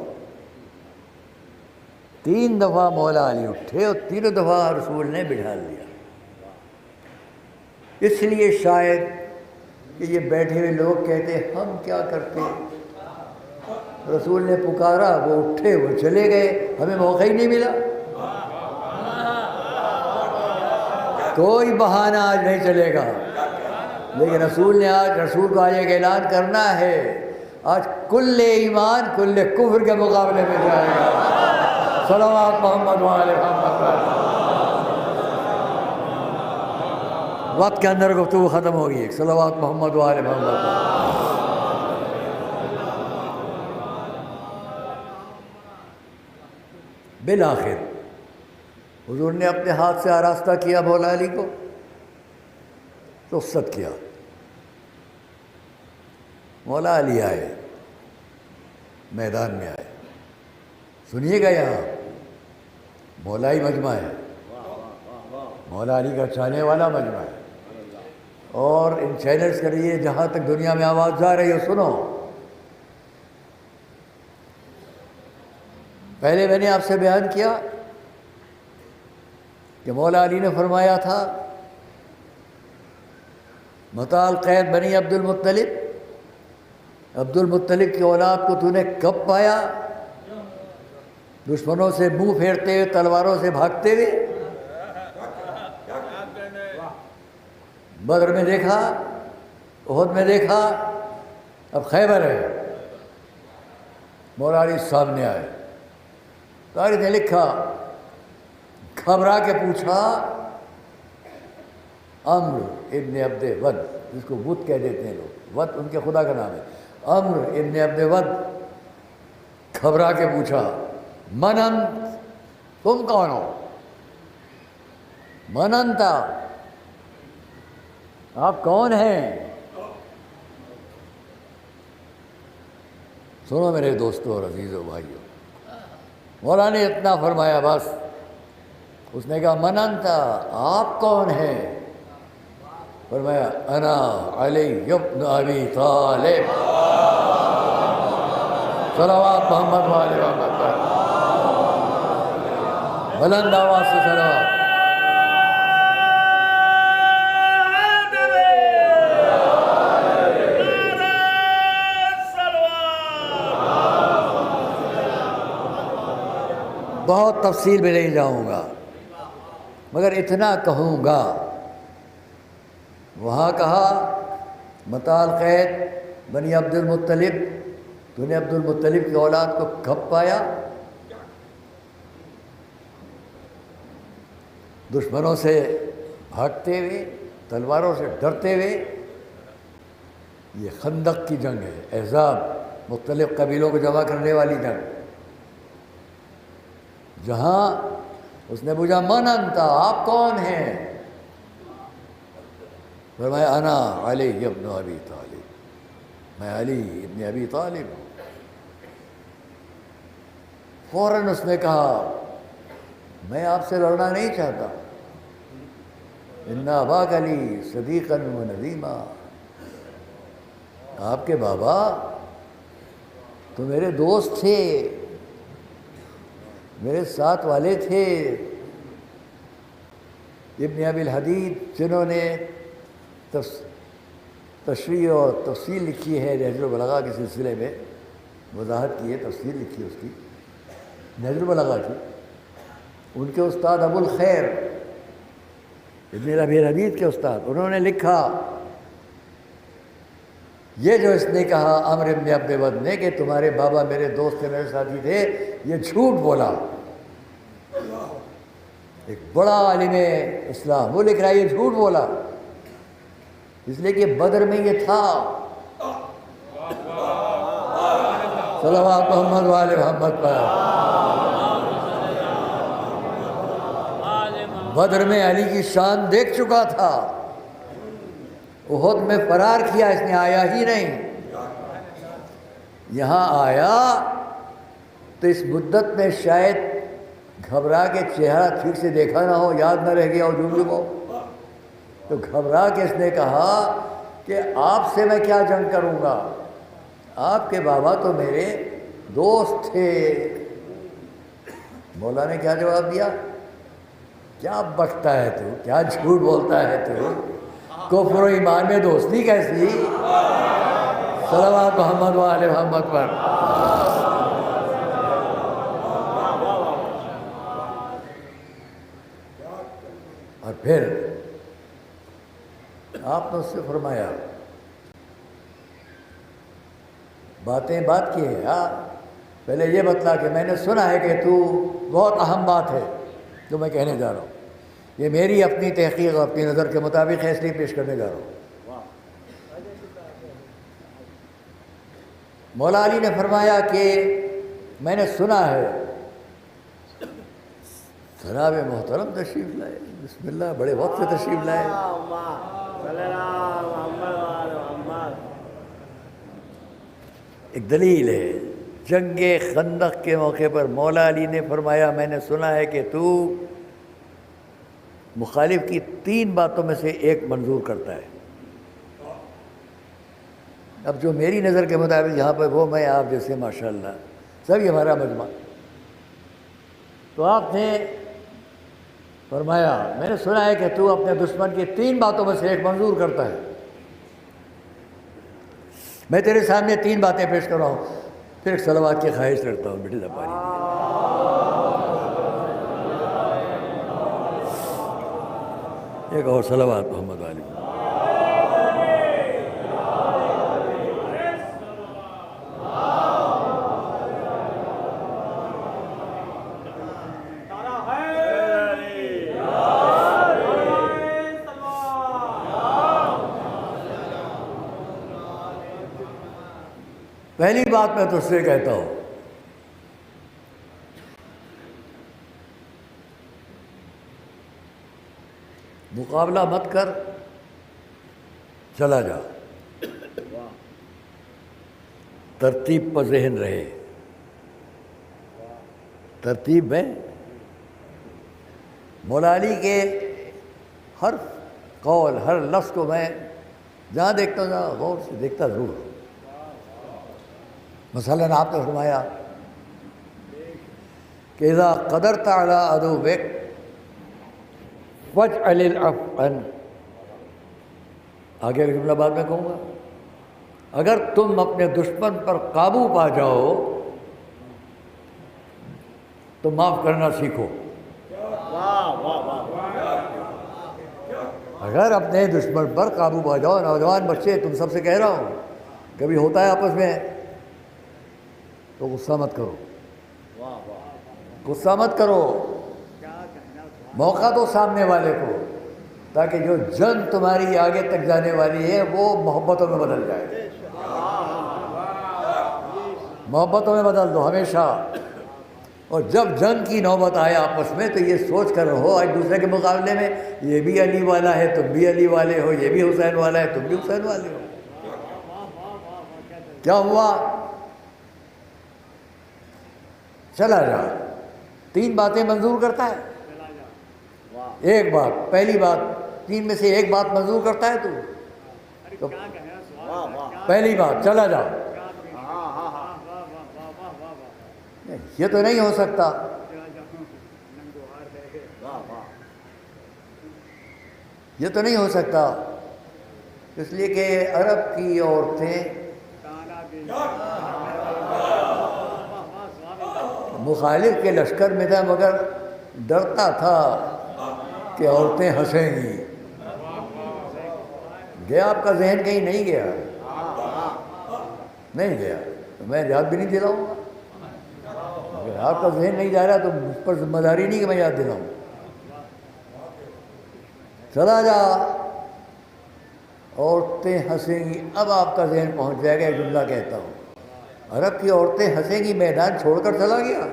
3 دفعہ مولا علی اٹھے اور 3 دفعہ رسول نے بٹھا لیا۔ اس لیے شاید کہ یہ بیٹھے ہوئے لوگ کہتے ہم کیا کرتے، رسول نے پکارا وہ اٹھے وہ چلے گئے، ہمیں موقع ہی نہیں ملا۔ کوئی بہانہ آج نہیں چلے گا، لیکن رسول نے رسول کو آج ایک اعلان کرنا ہے، آج کل ایمان کل کفر کے مقابلے میں جائے گا۔ صلوات محمد وآلہ محمد۔ وقت کے اندر گفتگو ختم ہوگی، صلوات محمد وآلہ محمد۔ بالآخر حضور نے اپنے ہاتھ سے آراستہ کیا مولا علی کو، رخصت کیا۔ مولا علی آئے، میدان میں آئے۔ سنیے گا یہاں مولائی مجمع ہے، مولا علی کا چاہنے والا مجمع ہے، اور ان چینلز کے لیے جہاں تک دنیا میں آواز جا رہی ہے سنو۔ پہلے میں نے آپ سے بیان کیا کہ مولا علی نے فرمایا تھا متاع القید بنی عبد المطلب، عبد المطلب کی اولاد کو تو نے کب پایا؟ دشمنوں سے منہ پھیرتے ہوئے، تلواروں سے بھاگتے ہوئے۔ بدر میں دیکھا، احد میں دیکھا، اب خیبر ہے۔ مولا علی سامنے آئے، تاریخ نے لکھا، گھبرا کے پوچھا، عمرو ابن عبد ود، جس کو ود کہہ دیتے ہیں لوگ، ود ان کے خدا کا نام ہے، عمرو ابن عبد ود، گھبرا کے پوچھا من انت، تم کون ہو؟ من انت، آپ کون ہیں؟ سنو میرے دوستوں اور عزیزوں بھائیوں، مولا نے اتنا فرمایا بس۔ اس نے کہا من انت، آپ کون ہیں؟ فرمایا انا علی ابن ابی طالب، صلوات محمد وآلہ محمد۔ بلند آواز سے صلوات۔ بہت تفصیل میں نہیں جاؤں گا، مگر اتنا کہوں گا، وہاں کہا متاع القید بنی عبد المطلب، تو نے عبد المطلب کی اولاد کو کب پایا؟ دشمنوں سے بھاگتے ہوئے، تلواروں سے ڈرتے ہوئے۔ یہ خندق کی جنگ ہے، احزاب، مختلف قبیلوں کو جمع کرنے والی جنگ، جہاں اس نے پوچھا من انت، آپ کون ہیں؟ فرمایا انا علی ابن ابی طالب، میں علی ابن ابی طالب ہوں۔ فوراً اس نے کہا میں آپ سے لڑنا نہیں چاہتا، ان اباک علی صدیقا و ندیما، آپ کے بابا تو میرے دوست تھے، میرے ساتھ والے تھے، ابن ابی الحدید جنہوں نے تشریح اور تفصیل لکھی ہے نہج البلاغہ کے سلسلے میں، وضاحت کی ہے، تفصیل لکھی ہے اس کی، نہج البلاغہ کی، ان کے استاد ابو الخیر ابن ابی الحدید کے استاد، انہوں نے لکھا یہ جو اس نے کہا عمرو ابن عبد ود نے کہ تمہارے بابا میرے دوست تھے، میرے ساتھی تھے، یہ جھوٹ بولا۔ ایک بڑا عالم اسلام وہ لکھ رہا ہے یہ جھوٹ بولا، اس لیے کہ بدر میں یہ تھا۔ صلوات محمد وآل محمد پر۔ بدر میں علی کی شان دیکھ چکا تھا، احد میں فرار کیا، اس نے آیا ہی نہیں، یہاں آیا تو اس مدت میں شاید گھبرا کے چہرہ ٹھیک سے دیکھا نہ ہو، یاد نہ رہ گیا ہو جملے کو، تو گھبرا کے اس نے کہا کہ آپ سے میں کیا جنگ کروں گا، آپ کے بابا تو میرے دوست تھے۔ مولا نے کیا جواب دیا؟ کیا بکتا ہے تو، کیا جھوٹ بولتا ہے تو، کفر و ایمان میں دوستی کیسی؟ صلوات محمد وآل محمد پر۔ اور پھر آپ نے اس سے فرمایا باتیں بات کی ہے، پہلے یہ بتلا کہ میں نے سنا ہے کہ تو بہت اہم بات ہے جو میں کہنے جا رہا ہوں، یہ میری اپنی تحقیق اور اپنی نظر کے مطابق ہے، اس لیے پیش کرنے جا رہا ہوں۔ مولا علی نے فرمایا کہ میں نے سنا ہے، جناب محترم تشریف لائے، بسم اللہ، بڑے وقت سے تشریف لائے۔ ایک دلیل ہے، جنگ خندق کے موقع پر مولا علی نے فرمایا میں نے سنا ہے کہ تو مخالف کی 3 باتوں میں سے ایک منظور کرتا ہے۔ اب جو میری نظر کے مطابق یہاں پر وہ میں آپ جیسے ماشاءاللہ سبھی ہمارا مجمع، تو آپ نے فرمایا میں نے سنا ہے کہ تو اپنے دشمن کی 3 باتوں میں سے ایک منظور کرتا ہے، میں تیرے سامنے 3 باتیں پیش کر رہا ہوں، پھر ایک صلوات کی خواہش کرتا ہوں بیٹی زبانی۔ ایک اور صلوات محمد علی۔ پہلی بات میں تجھ سے کہتا ہوں، مقابلہ مت کر، چلا جا، ترتیب پر ذہن رہے، ترتیب میں مولا علی کے ہر قول ہر لفظ کو میں جہاں دیکھتا ہوں جہاں غور سے دیکھتا ضرور۔ مثلاً آپ نے فرمایا کہ اذا قدرت علی عدوک فاجعل العفو عنہ، آگے جملہ بعد میں کہوں گا، اگر تم اپنے دشمن پر قابو پا جاؤ تو معاف کرنا سیکھو۔ اگر اپنے دشمن پر قابو پا جاؤ، نوجوان بچے تم سب سے کہہ رہا ہوں، کبھی ہوتا ہے آپس میں تو غصہ مت کرو، غصہ مت کرو، موقع دو سامنے والے کو تاکہ جو جنگ تمہاری آگے تک جانے والی ہے وہ محبتوں میں بدل جائے، محبتوں میں بدل دو ہمیشہ۔ اور جب جنگ کی نوبت آئے آپس میں تو یہ سوچ کر رہو ایک دوسرے کے مقابلے میں یہ بھی علی والا ہے تم بھی علی والے ہو، یہ بھی حسین والا ہے تم بھی حسین والے ہو۔ کیا ہوا؟ چلا جا، 3 باتیں منظور کرتا ہے، ایک بات، پہلی بات 3 میں سے ایک بات منظور کرتا ہے تو پہلی بات چلا جا، یہ تو نہیں ہو سکتا، یہ تو نہیں ہو سکتا، اس لیے کہ عرب کی عورتیں مخالف کے لشکر میں تھا، مگر ڈرتا تھا کہ عورتیں ہنسیں گی۔ گیا آپ کا ذہن کہیں نہیں گیا؟ نہیں گیا تو میں یاد بھی نہیں دلاؤں گا۔ اگر آپ کا ذہن نہیں جا رہا تو مجھ پر ذمہ داری نہیں کہ میں یاد دلاؤں۔ چلا جا عورتیں ہنسیں گی، اب آپ کا ذہن پہنچ جائے گا، ایک جملہ کہتا ہوں، عرب کی عورتیں ہنسیں گی، میدان چھوڑ کر چلا گیا۔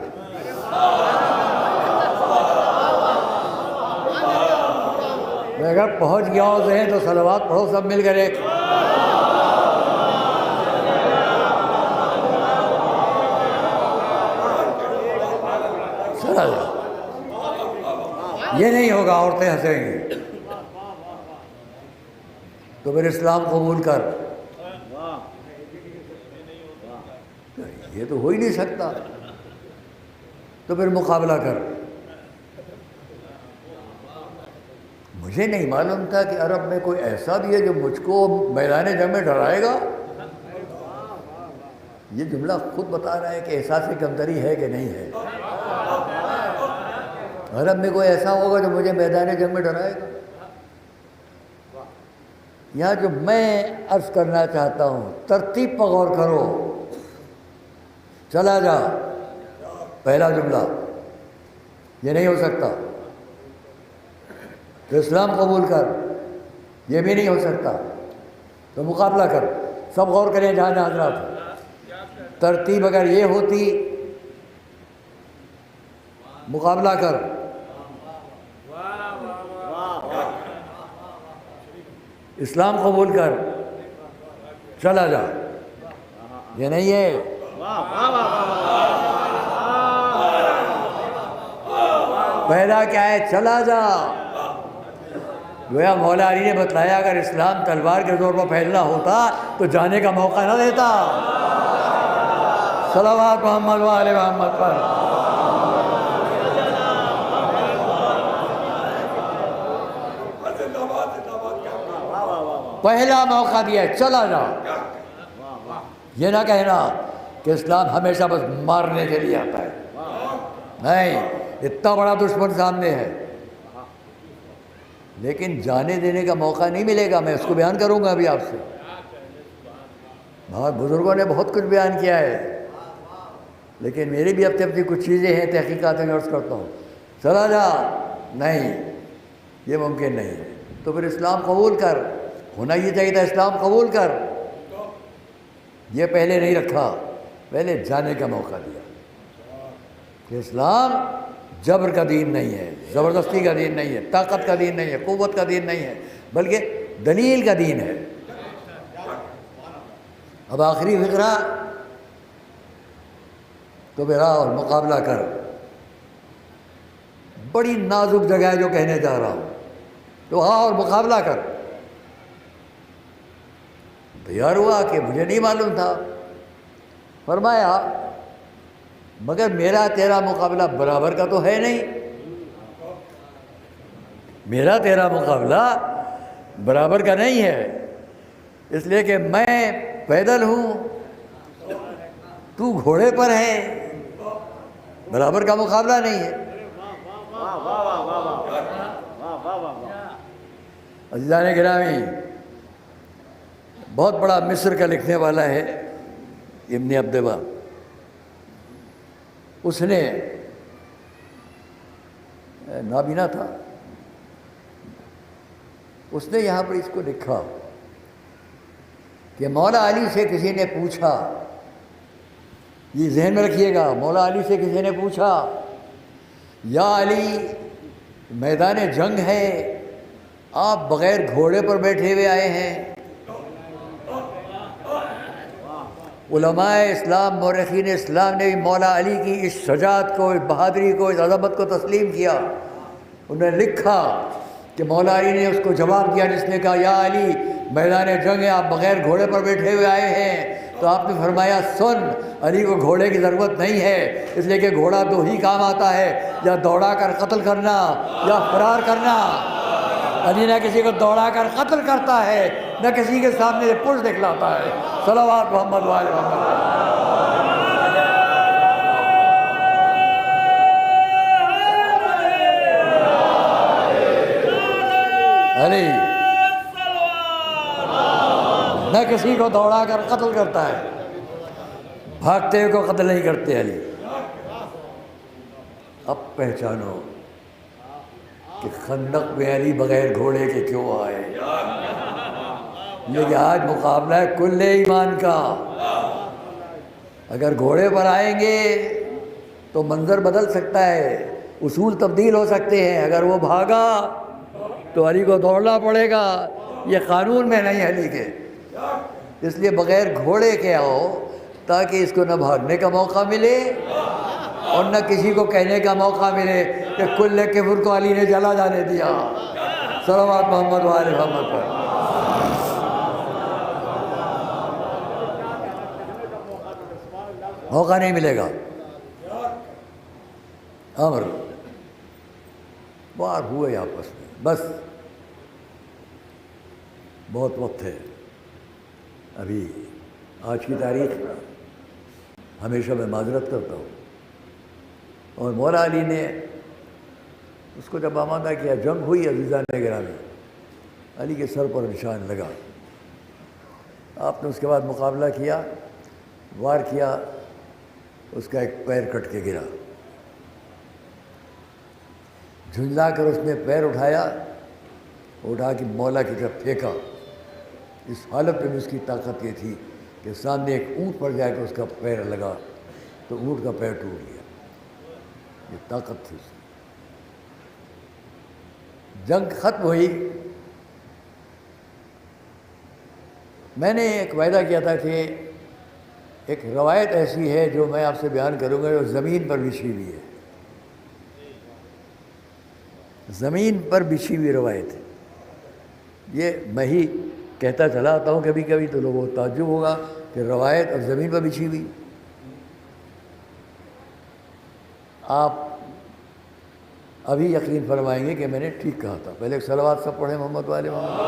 میں اگر پہنچ گیا ہوں ذہن تو صلوات پڑھو سب مل کر ایک۔ چلا جا، یہ نہیں ہوگا، عورتیں ہنسیں گی تو پھر اسلام قبول کر۔ یہ تو ہو ہی نہیں سکتا، تو پھر مقابلہ کر۔ مجھے نہیں معلوم تھا کہ عرب میں کوئی ایسا بھی ہے جو مجھ کو میدان جنگ میں ڈرائے گا۔ یہ جملہ خود بتا رہا ہے کہ احساس کمتری ہے کہ نہیں ہے۔ عرب میں کوئی ایسا ہوگا جو مجھے میدان جنگ میں ڈرائے گا۔ یہاں جو میں عرض کرنا چاہتا ہوں، ترتیب پر غور کرو۔ چلا جا، پہلا جملہ، یہ نہیں ہو سکتا تو اسلام قبول کر، یہ بھی نہیں ہو سکتا تو مقابلہ کر۔ سب غور کریں جہاں جہاں حضرات، ترتیب اگر یہ ہوتی مقابلہ کر، اسلام قبول کر، چلا جا، یہ نہیں ہے۔ پہلا کیا ہے؟ چلا جا۔ گویا مولا علی نے بتلایا اگر اسلام تلوار کے زور پر پھیلنا ہوتا تو جانے کا موقع نہ دیتا۔ صلوات محمد و آل محمد پر۔ پہلا موقع دیا، چلا جا۔ یہ نہ کہنا کہ اسلام ہمیشہ بس مارنے کے لیے آتا ہے، نہیں، اتنا بڑا دشمن سامنے ہے لیکن جانے دینے کا موقع نہیں ملے گا۔ میں اس کو بیان کروں گا ابھی آپ سے۔ بہت بزرگوں نے بہت کچھ بیان کیا ہے لیکن میری بھی اپنی کچھ چیزیں ہیں، تحقیقات میں عرض کرتا ہوں۔ چلا جا، نہیں، یہ ممکن نہیں۔ تو پھر اسلام قبول کر، ہونا یہ چاہیے تھا اسلام قبول کر، یہ پہلے نہیں رکھا، پہلے جانے کا موقع دیا کہ اسلام جبر کا دین نہیں ہے، زبردستی کا دین نہیں ہے، طاقت کا دین نہیں ہے، قوت کا دین نہیں ہے، بلکہ دلیل کا دین ہے۔ اب آخری فقرہ، تو پھر اور مقابلہ کر۔ بڑی نازک جگہ ہے جو کہنے جا رہا ہوں، تو اور مقابلہ کر۔ تیار ہوا کہ مجھے نہیں معلوم تھا، فرمایا مگر میرا تیرا مقابلہ برابر کا تو ہے نہیں، میرا تیرا مقابلہ برابر کا نہیں ہے، اس لیے کہ میں پیدل ہوں، تو گھوڑے پر ہے، برابر کا مقابلہ نہیں ہے۔ عزیزان گرامی، بہت بڑا مصر کا لکھنے والا ہے ابن عبدبہ، اس نے نابینا تھا، اس نے یہاں پر اس کو لکھا کہ مولا علی سے کسی نے پوچھا، یہ ذہن میں رکھیے گا، مولا علی سے کسی نے پوچھا، یا علی میدان جنگ ہے، آپ بغیر گھوڑے پر بیٹھے ہوئے آئے ہیں۔ علماء اسلام، مورخین اسلام نے بھی مولا علی کی اس شجاعت کو، اس بہادری کو، اس عظمت کو تسلیم کیا۔ انہوں نے لکھا کہ مولا علی نے اس کو جواب دیا جس نے کہا یا علی میدان جنگ ہے، آپ بغیر گھوڑے پر بیٹھے ہوئے آئے ہیں، تو آپ نے فرمایا سن، علی کو گھوڑے کی ضرورت نہیں ہے، اس لیے کہ گھوڑا دو ہی کام آتا ہے، یا دوڑا کر قتل کرنا یا فرار کرنا۔ علی نہ کسی کو دوڑا کر قتل کرتا ہے، نہ کسی کے سامنے پشت دکھلاتا ہے۔ صلوات محمد و آل محمد۔ علی نہ کسی کو دوڑا کر قتل کرتا ہے، بھاگتے ہوئے کو قتل نہیں کرتے علی۔ اب پہچانو کہ خندق میں علی بغیر گھوڑے کے کیوں آئے، لیکن آج مقابلہ ہے کل ایمان کا۔ اگر گھوڑے پر آئیں گے تو منظر بدل سکتا ہے، اصول تبدیل ہو سکتے ہیں۔ اگر وہ بھاگا تو علی کو دوڑنا پڑے گا، یہ قانون میں نہیں علی کے۔ اس لیے بغیر گھوڑے کے آؤ تاکہ اس کو نہ بھاگنے کا موقع ملے اور نہ کسی کو کہنے کا موقع ملے کہ کل کفر کو علی نے جلا جانے دیا۔ صلوات محمد و آل محمد پر۔ موقع نہیں ملے گا۔ امر بار ہوئے آپس میں، بس بہت وقت ہے ابھی۔ آج کی تاریخ ہمیشہ میں معذرت کرتا ہوں، اور مولا علی نے اس کو جب آمادہ کیا، جنگ ہوئی عزیزان گرامی، علی کے سر پر نشان لگا، آپ نے اس کے بعد مقابلہ کیا، وار کیا، اس کا ایک پیر کٹ کے گرا، جھنجلا کر اس نے پیر اٹھایا، اٹھا کے مولا کی طرف پھینکا۔ اس حالت میں اس کی طاقت یہ تھی کہ سامنے ایک اونٹ پر جا کے اس کا پیر لگا تو اونٹ کا پیر ٹوٹ گیا۔ یہ طاقت تھی اس کی۔ جنگ ختم ہوئی۔ میں نے ایک وعدہ کیا تھا کہ ایک روایت ایسی ہے جو میں آپ سے بیان کروں گا، جو زمین پر بچھی ہوئی ہے، زمین پر بچھی ہوئی روایت ہے۔ یہ میں ہی کہتا چلا آتا ہوں کبھی کبھی، تو لوگوں کو تعجب ہوگا کہ روایت اور زمین پر بچھی ہوئی۔ آپ ابھی یقین فرمائیں گے کہ میں نے ٹھیک کہا تھا۔ پہلے صلوات سب پڑھیں محمد والے محمد۔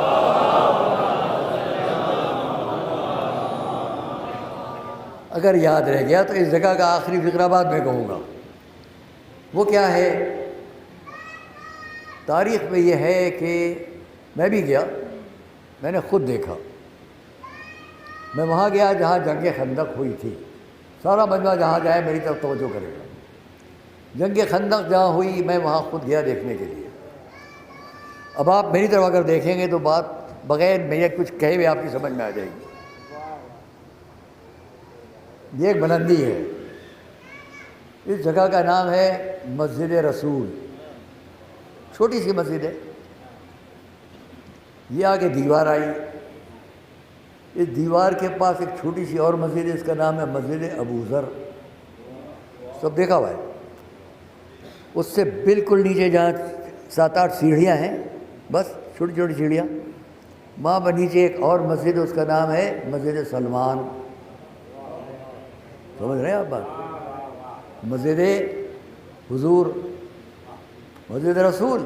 اگر یاد رہ گیا تو اس جگہ کا آخری فقرہ بعد میں کہوں گا۔ وہ کیا ہے؟ تاریخ میں یہ ہے کہ میں بھی گیا، میں نے خود دیکھا۔ میں وہاں گیا جہاں جنگ خندق ہوئی تھی۔ سارا مجمع جہاں جائے میری طرف توجہ کرے گا۔ جنگ خندق جہاں ہوئی میں وہاں خود گیا دیکھنے کے لیے۔ اب آپ میری طرف اگر دیکھیں گے تو بات بغیر میرے کچھ کہے ہوئے آپ کی سمجھ میں آ جائے گی۔ یہ ایک بلندی ہے، اس جگہ کا نام ہے مسجد رسول۔ چھوٹی سی مسجد ہے، یہ آگے دیوار آئی، اس دیوار کے پاس ایک چھوٹی سی اور مسجد ہے، اس کا نام ہے مسجد ابو ذر۔ سب دیکھا ہوا ہے۔ اس سے بالکل نیچے جہاں 7-8 سیڑھیاں ہیں، بس چھوٹی چھوٹی سیڑھیاں، وہاں پر نیچے ایک اور مسجد ہے، اس کا نام ہے مسجد سلمان۔ سمجھ رہے ہیں آپ بات؟ مسجد حضور، مسجد رسول،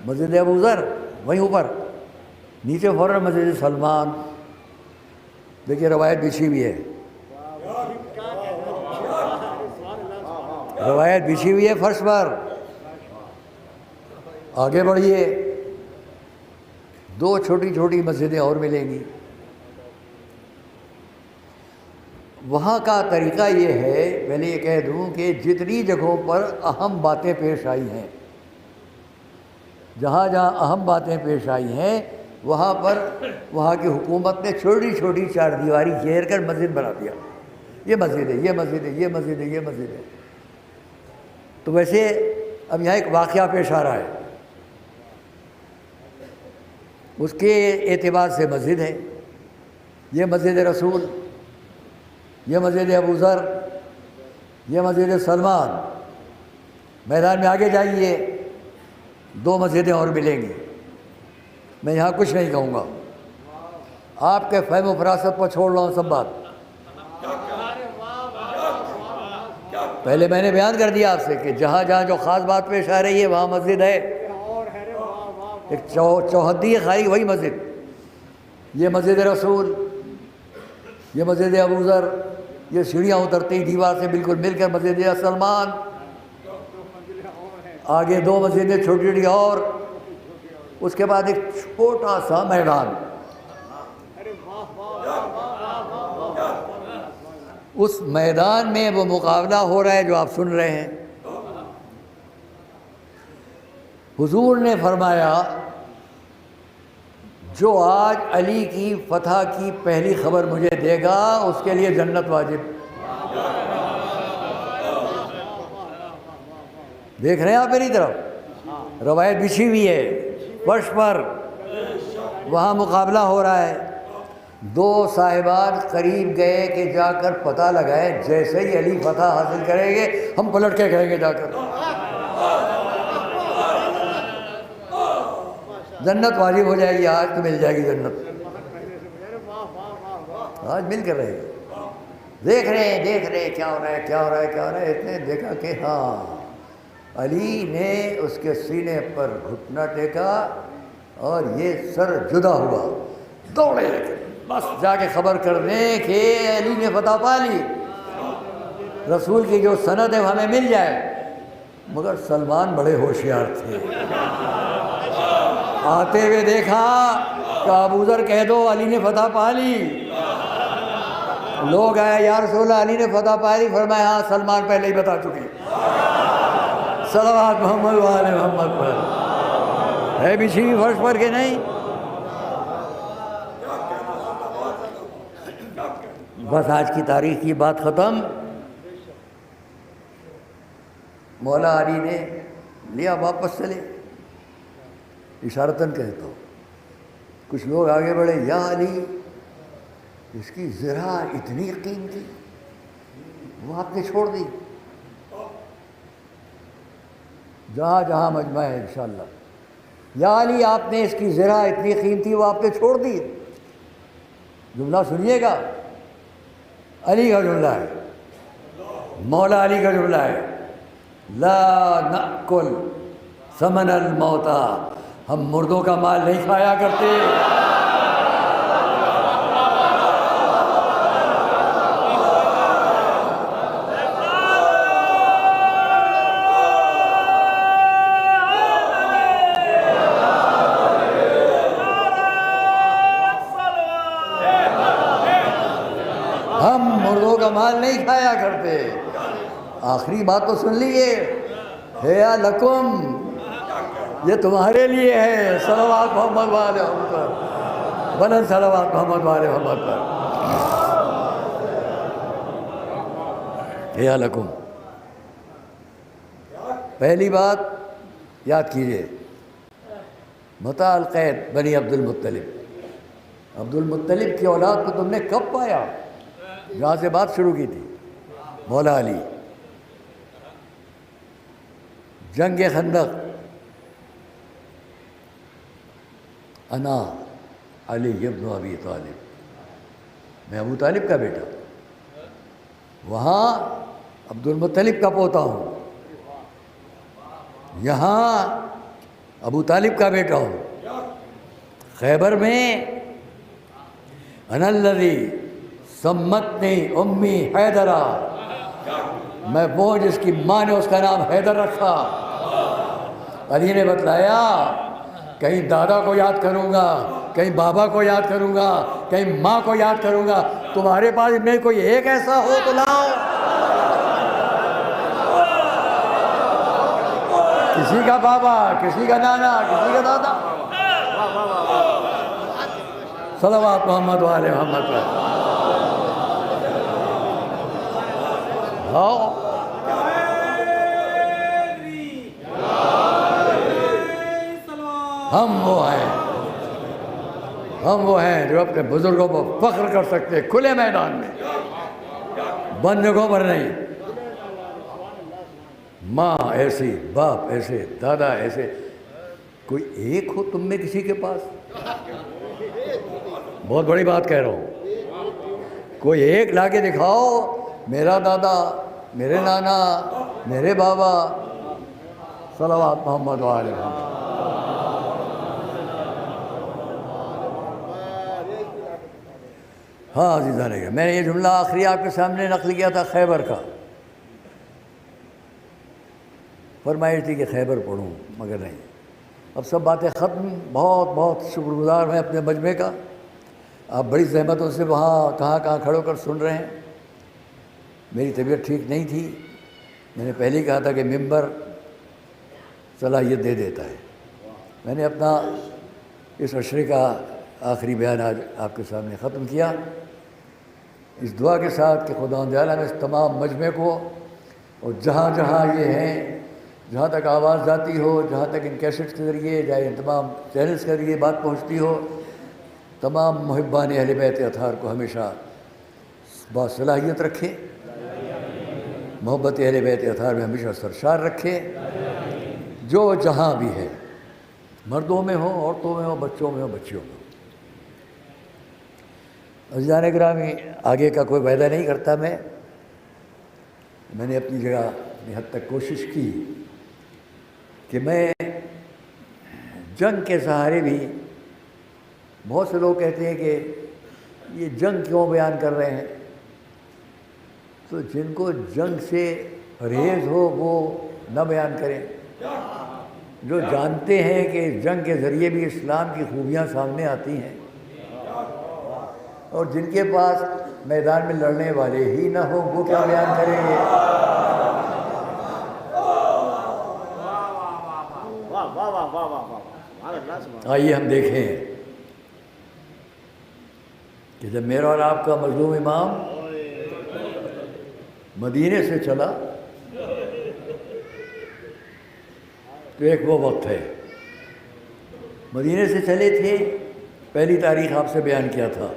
مسجد ابو ذر، وہیں اوپر نیچے فوراً مسجد سلمان۔ دیکھیے روایت بچھی ہوئی ہے، روایت بچھی ہوئی ہے فرش پر۔ آگے بڑھیے، 2 چھوٹی چھوٹی مسجدیں اور ملیں گی۔ وہاں کا طریقہ یہ ہے، پہلے یہ کہہ دوں کہ جتنی جگہوں پر اہم باتیں پیش آئی ہیں، جہاں جہاں اہم باتیں پیش آئی ہیں، وہاں پر وہاں کی حکومت نے چھوٹی چھوٹی 4 دیواری گھیر کر مسجد بنا دیا۔ یہ مسجد ہے، یہ مسجد ہے، یہ مسجد ہے، یہ مسجد ہے۔ تو ویسے اب یہاں ایک واقعہ پیش آ رہا ہے، اس کے اعتبار سے مسجد ہے۔ یہ مسجد رسول، یہ مسجد ابو ذر، یہ مسجد سلمان۔ میدان میں آگے جائیے، 2 مسجدیں اور ملیں گی۔ میں یہاں کچھ نہیں کہوں گا، آپ کے فہم و فراست پر چھوڑ رہا ہوں سب بات۔ پہلے میں نے بیان کر دیا آپ سے کہ جہاں جہاں جو خاص بات پیش آ رہی ہے وہاں مسجد ہے۔ ایک چوہدی ہے خالی وہی مسجد، یہ مسجد رسول، یہ مسجد ابوذر، یہ سیڑھیاں اترتی دیوار سے بالکل مل کر مسجد سلمان، آگے 2 مسجدیں چھوٹی چھوٹی اور اس کے بعد ایک چھوٹا سا میدان، اس میدان میں وہ مقابلہ ہو رہا ہے جو آپ سن رہے ہیں۔ حضور نے فرمایا جو آج علی کی فتح کی پہلی خبر مجھے دے گا اس کے لیے جنت واجب۔ دیکھ رہے ہیں آپ میری طرف، روایت بچھی ہوئی ہے فرش پر، وہاں مقابلہ ہو رہا ہے۔ 2 صاحبان قریب گئے کہ جا کر پتہ لگائے جیسے ہی علی فتح حاصل کریں گے ہم پلٹ کے کہیں گے جا کر جنت واجب ہو جائے گی، آج تو مل جائے گی جنت، آج مل کر رہے گی۔ دیکھ رہے ہیں کیا ہو رہا ہے، اتنے دیکھا کہ ہاں علی نے اس کے سینے پر گھٹنا ٹیکا اور یہ سر جدا ہوا، دوڑے بس جا کے خبر کر دیں کہ علی نے فتح پا لی، رسول کی جو سند ہے ہمیں مل جائے۔ مگر سلمان بڑے ہوشیار تھے، آتے ہوئے دیکھا کہ ابوذر کہہ دو علی نے فتح پا لی۔ لوگ آئے یا رسول اللہ علی نے فتح پا لی، فرمایا ہاں سلمان پہلے ہی بتا چکے۔ صلوات محمد و آل محمد پر ہے بچھی ہوئی فرش پر کہ نہیں؟ بس آج کی تاریخ کی بات ختم۔ مولا علی نے لیا واپس چلے، اشارتاً کہتا ہوں۔ کچھ لوگ آگے بڑھے، یا علی اس کی زرہ اتنی قیمتی وہ آپ نے چھوڑ دی، جہاں جہاں مجمع ہے انشاءاللہ، یا علی آپ نے اس کی زرہ اتنی قیمتی وہ آپ نے چھوڑ دی۔ جملہ سنیے گا، علی کا جملہ ہے، مولا علی کا جملہ ہے، لا نأکل ثمن الموتى، ہم مردوں کا مال نہیں کھایا کرتے۔ ہم مردوں کا مال نہیں کھایا کرتے۔ آخری بات تو سن لیجیے، ہے لکم، یہ تمہارے لیے ہے، صلوات محمد والے محمد پر، بلند صلوات محمد والے محمد پر، ہے لکم۔ پہلی بات یاد کیجئے، متاع القید بنی عبد المطلب، عبد المطلب کی اولاد کو تم نے کب پایا؟ جہاں سے بات شروع کی تھی، مولا علی، جنگ خندق، انا علی ابن ابی طالب، میں ابو طالب کا بیٹا، وہاں عبد المطلب کا پوتا ہوں، یہاں ابو طالب کا بیٹا ہوں۔ خیبر میں انا الذی سمتنی امی حیدرہ، میں وہ جس کی ماں نے اس کا نام حیدر رکھا۔ علی نے بتلایا کہیں دادا کو یاد کروں گا، کہیں بابا کو یاد کروں گا، کہیں ماں کو یاد کروں گا، تمہارے پاس میں کوئی ایک ایسا ہو تو لاؤ۔ کسی کا بابا، کسی کا نانا، کسی کا دادا، صلوات محمد والے محمد پر۔ ہم وہ ہیں جو اپنے بزرگوں پر فخر کر سکتے، کھلے میدان میں، بند جگہوں پر نہیں۔ ماں ایسی، باپ ایسے، دادا ایسے، کوئی ایک ہو تم میں کسی کے پاس؟ بہت بڑی بات کہہ رہا ہوں، کوئی ایک لا کے دکھاؤ، میرا دادا، میرے نانا، میرے بابا، صلوات محمد والے محمد۔ ہاں عزیزان نے میں نے یہ جملہ آخری آپ کے سامنے نقل کیا تھا خیبر کا، فرمائش تھی کہ خیبر پڑھوں مگر نہیں۔ اب سب باتیں ختم، بہت بہت شکر گزار میں اپنے مجمع کا، آپ بڑی زحمتوں سے وہاں کہاں کھڑو کر سن رہے ہیں۔ میری طبیعت ٹھیک نہیں تھی، میں نے پہلے ہی کہا تھا کہ ممبر صلاحیت دے دیتا ہے۔ میں نے اپنا اس عشرے کا آخری بیان آج آپ کے سامنے ختم کیا، اس دعا کے ساتھ کہ خداوند عالم اس تمام مجمع کو، اور جہاں جہاں یہ ہیں، جہاں تک آواز جاتی ہو، جہاں تک ان کیسٹس کے ذریعے یا ان تمام چینلز کے ذریعے بات پہنچتی ہو، تمام محبان اہل بیت اطہار کو ہمیشہ باصلاحیت رکھے، محبت اہل بیت اطہار میں ہمیشہ سرشار رکھے، جو جہاں بھی ہے، مردوں میں ہو، عورتوں میں ہو، بچوں میں ہو، بچیوں میں ہو۔ عزیزان گرامی، آگے کا کوئی وعدہ نہیں کرتا میں نے اپنی جگہ اپنی حد تک کوشش کی کہ میں جنگ کے سہارے بھی، بہت سے لوگ کہتے ہیں کہ یہ جنگ کیوں بیان کر رہے ہیں، تو جن کو جنگ سے پرہیز ہو وہ نہ بیان کریں، جو جانتے ہیں کہ جنگ کے ذریعے بھی اسلام کی خوبیاں سامنے آتی ہیں، اور جن کے پاس میدان میں لڑنے والے ہی نہ ہوں وہ کیا بیان کریں گے۔ آئیے ہم دیکھیں کہ جب میرا اور آپ کا مظلوم امام مدینے سے چلا تو ایک وہ وقت ہے، مدینے سے چلے تھے، پہلی تاریخ آپ سے بیان کیا تھا۔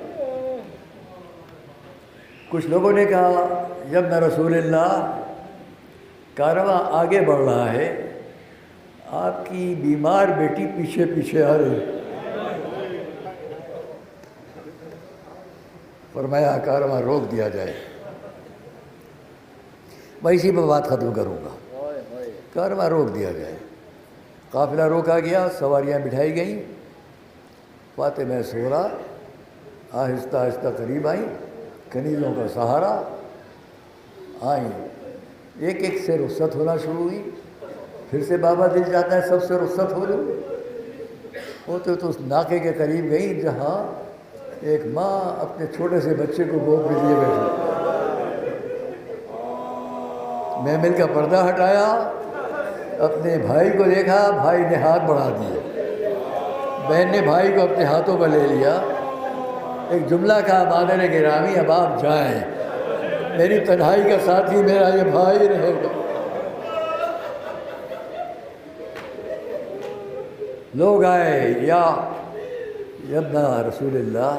کچھ لوگوں نے کہا جب نہ رسول اللہ کارواں آگے بڑھ رہا ہے، آپ کی بیمار بیٹی پیچھے پیچھے آ رہی، فرمایا کارواں روک دیا جائے۔ میں اسی پہ بات ختم کروں گا، کارواں روک دیا جائے۔ قافلہ روکا گیا، سواریاں بٹھائی گئیں، فاطمہ سورا آہستہ آہستہ قریب آئیں، کنیزوں کا سہارا آئیں، ایک ایک سے رخصت ہونا شروع ہوئی۔ پھر سے بابا دل چاہتا ہے سب سے رخصت ہو لوں، ہوتے تو اس ناکے کے قریب گئی جہاں ایک ماں اپنے چھوٹے سے بچے کو گود میں لیے بیٹھی۔ محمل کا پردہ ہٹایا، اپنے بھائی کو دیکھا، بھائی نے ہاتھ بڑھا دیے، بہن نے بھائی کو اپنے ہاتھوں پر لے لیا، ایک جملہ کہا مادر گرامی اب آپ جائیں، میری تنہائی کا ساتھی میرا یہ بھائی رہے گا۔ لوگ آئے، یا ابنا رسول اللہ،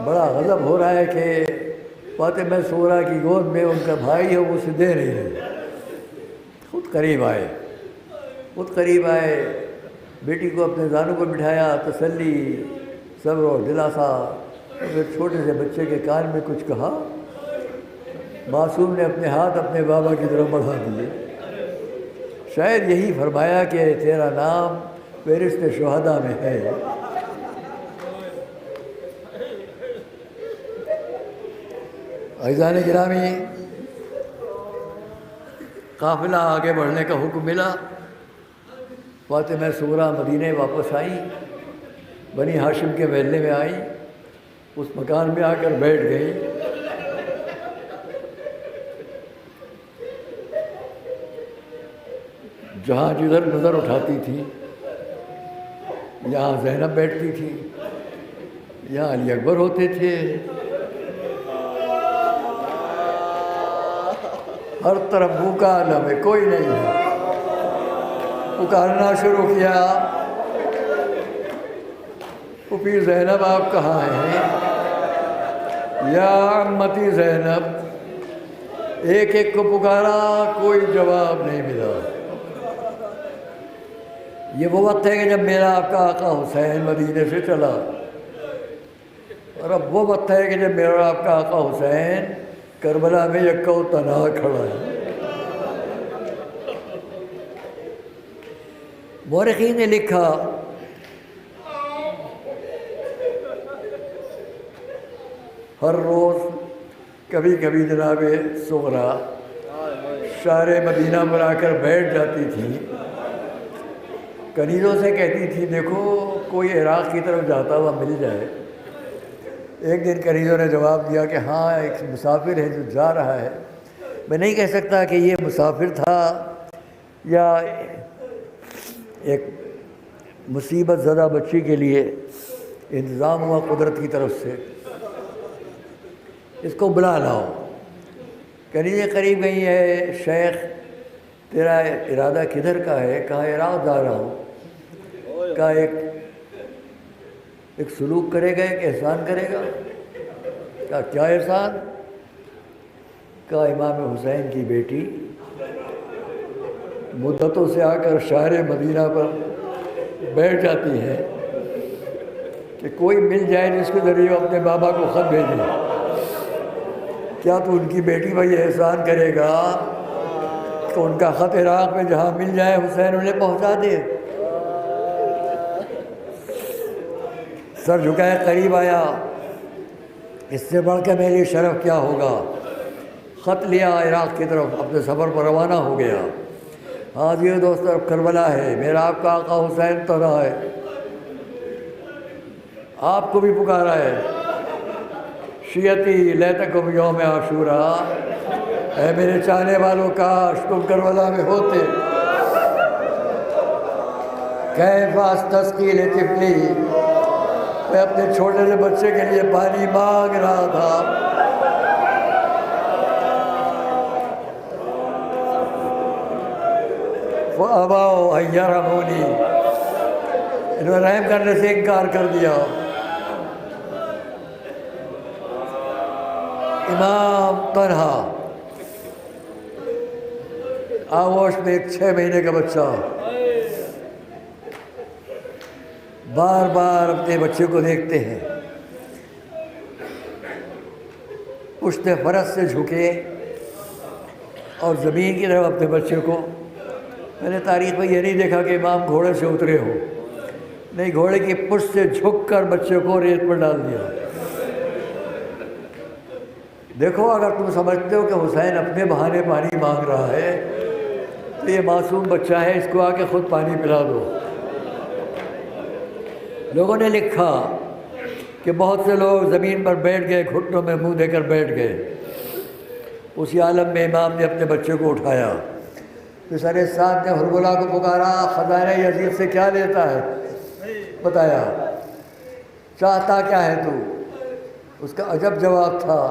بڑا غضب ہو رہا ہے کہ فاطمہ سورا کی گود میں ان کا بھائی ہے، وہ اسے دے رہی ہے۔ خود قریب آئے، بیٹی کو اپنے زانوں پر بٹھایا، تسلی، صبر و دلاسا، اور پھر چھوٹے سے بچے کے کان میں کچھ کہا۔ معصوم نے اپنے ہاتھ اپنے بابا کی طرف بڑھا دیے، شاید یہی فرمایا کہ تیرا نام فہرست شہداء میں ہے۔ عزیزان گرامی، قافلہ آگے بڑھنے کا حکم ملا، فاطمہ سورا مدینے واپس آئیں، بنی ہاشم کے محلے میں آئیں، اس مکان میں آ کر بیٹھ گئیں۔ جہاں جدھر نظر اٹھاتی تھی، یہاں زینب بیٹھتی تھی، یہاں علی اکبر ہوتے تھے، ہر طرف بھوکا لمحے کوئی نہیں ہے۔ پکارنا شروع کیا، پھوپھی زینب آپ کہاں ہیں؟ یا عمتی زینب، ایک ایک کو پکارا، کوئی جواب نہیں ملا۔ یہ وہ وقت ہے کہ جب میرا آپ کا آقا حسین مدینے سے چلا، اور اب وہ وقت ہے کہ جب میرا آپ کا آقا حسین کربلا میں یکا و تنہا کھڑا ہے۔ مورخین نے لکھا ہر روز کبھی کبھی جناب صغرا شہر مدینہ پر آ کر بیٹھ جاتی تھی، کنیزوں سے کہتی تھی دیکھو کوئی عراق کی طرف جاتا ہوا مل جائے۔ ایک دن کنیزوں نے جواب دیا کہ ہاں ایک مسافر ہے جو جا رہا ہے۔ میں نہیں کہہ سکتا کہ یہ مسافر تھا یا ایک مصیبت زدہ بچی کے لیے انتظام ہوا قدرت کی طرف سے، اس کو بلا لاؤ۔ کنیزیں قریب گئی ہے، شیخ تیرا ارادہ کدھر کا ہے؟ کہا عراق جا رہا ہوں۔ کہا ایک سلوک کرے گا، ایک احسان کرے گا؟ کہا کیا احسان؟ کہا امام حسین کی بیٹی مدتوں سے آ کر شہر مدینہ پر بیٹھ جاتی ہے کہ کوئی مل جائے جس کے ذریعے وہ اپنے بابا کو خط بھیجے۔ کیا تو ان کی بیٹی پر یہ احسان کرے گا کہ ان کا خط عراق میں جہاں مل جائے حسین انہیں پہنچا دے؟ سر جھکائے قریب آیا، اس سے بڑھ کے میری شرف کیا ہوگا؟ خط لیا، عراق کی طرف اپنے سفر پر روانہ ہو گیا۔ ہاں جی دوست، طرف کربلا ہے، میرا آپ کا آقا حسین تو رہا ہے، آپ کو بھی پکارا ہے۔ شیعتی لیتکم یوم عاشورا، اے میرے چاہنے والوں کاش تم کربلا میں ہوتے۔ کیف استسقی لطفلی، میں اپنے چھوٹے سے بچے کے لیے پانی مانگ رہا تھا۔ فَأَبَوْا أَن يَرْحَمُونِي، انہوں نے رحم کرنے سے انکار کر دیا۔ امام تنہا، آغوش میں ایک 6 مہینے کا بچہ، بار بار اپنے بچے کو دیکھتے ہیں، پشت فرس سے جھکے اور زمین کی طرف اپنے بچے کو۔ میں نے تاریخ میں یہ نہیں دیکھا کہ امام گھوڑے سے اترے ہو، نہیں، گھوڑے کی پشت سے جھک کر بچے کو ریت پر ڈال دیا۔ دیکھو اگر تم سمجھتے ہو کہ حسین اپنے بہانے پانی مانگ رہا ہے تو یہ معصوم بچہ ہے، اس کو آ کے خود پانی پلا دو۔ لوگوں نے لکھا کہ بہت سے لوگ زمین پر بیٹھ گئے، گھٹنوں میں منہ دے کر بیٹھ گئے۔ اسی عالم میں امام نے اپنے بچے کو اٹھایا، پھر سر ساتھ نے حربلا کو پکارا، خزانہ یزید سے کیا لیتا ہے بتایا، چاہتا کیا ہے تو؟ اس کا عجب جواب تھا۔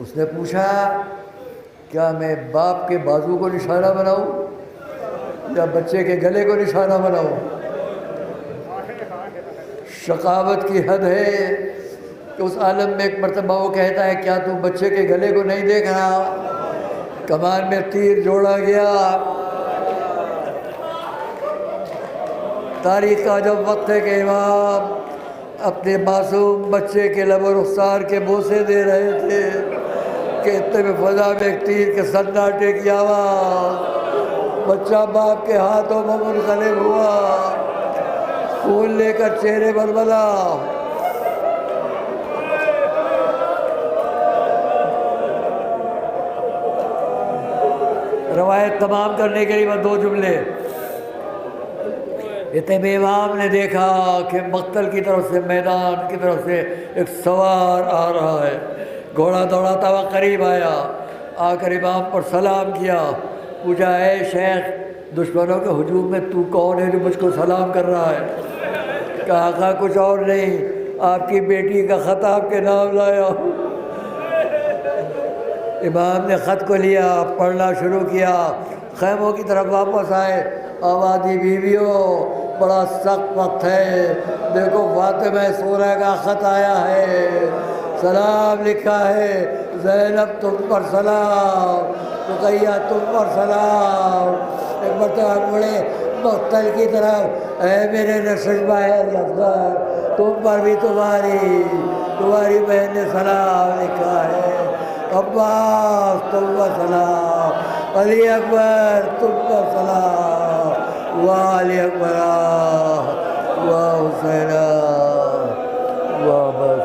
اس نے پوچھا کیا میں باپ کے بازو کو نشانہ بناؤں یا بچے کے گلے کو نشانہ بناؤں؟ شقاوت کی حد ہے کہ اس عالم میں ایک مرتبہ وہ کہتا ہے کیا تو بچے کے گلے کو نہیں دیکھ رہا؟ کمان میں تیر جوڑا گیا۔ تاریخ کا جب وقت ہے کہ امام اپنے معصوم بچے کے لب و رخسار کے بوسے دے رہے تھے کہ اتنے میں فضا میں ایک تیر کے سناٹے کی آواز، بچہ باپ کے ہاتھوں میں منقلب ہوا، خون لے کر چہرے پر بنا۔ روایت تمام کرنے کے لیے میں 2 جملے۔ اتنے میں امام نے دیکھا کہ مقتل کی طرف سے، میدان کی طرف سے ایک سوار آ رہا ہے، گھوڑا دوڑاتا ہوا قریب آیا، آ کر امام پر سلام کیا، پوچھا اے شیخ دشمنوں کے ہجوم میں تو کون ہے جو مجھ کو سلام کر رہا ہے؟ کہا آقا کچھ اور نہیں، آپ کی بیٹی کا خط آپ کے نام لایا۔ امام نے خط کو لیا، پڑھنا شروع کیا، خیموں کی طرف واپس آئے، آبادی بیویوں بڑا سخت وقت ہے، دیکھو فاطمہ سورہ کا خط آیا ہے، سلام لکھا ہے، زینب تم پر سلام، رقیہ تم پر سلام۔ ایک مرتبہ بڑے مقتل کی طرف، اے میرے نششبہ افغان تم پر بھی تمہاری بہن نے سلام لکھا ہے، عباس تم پر سلام، علی اکبر تم پر سلام، وا علی اکبر وا حسین وا بس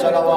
صلوات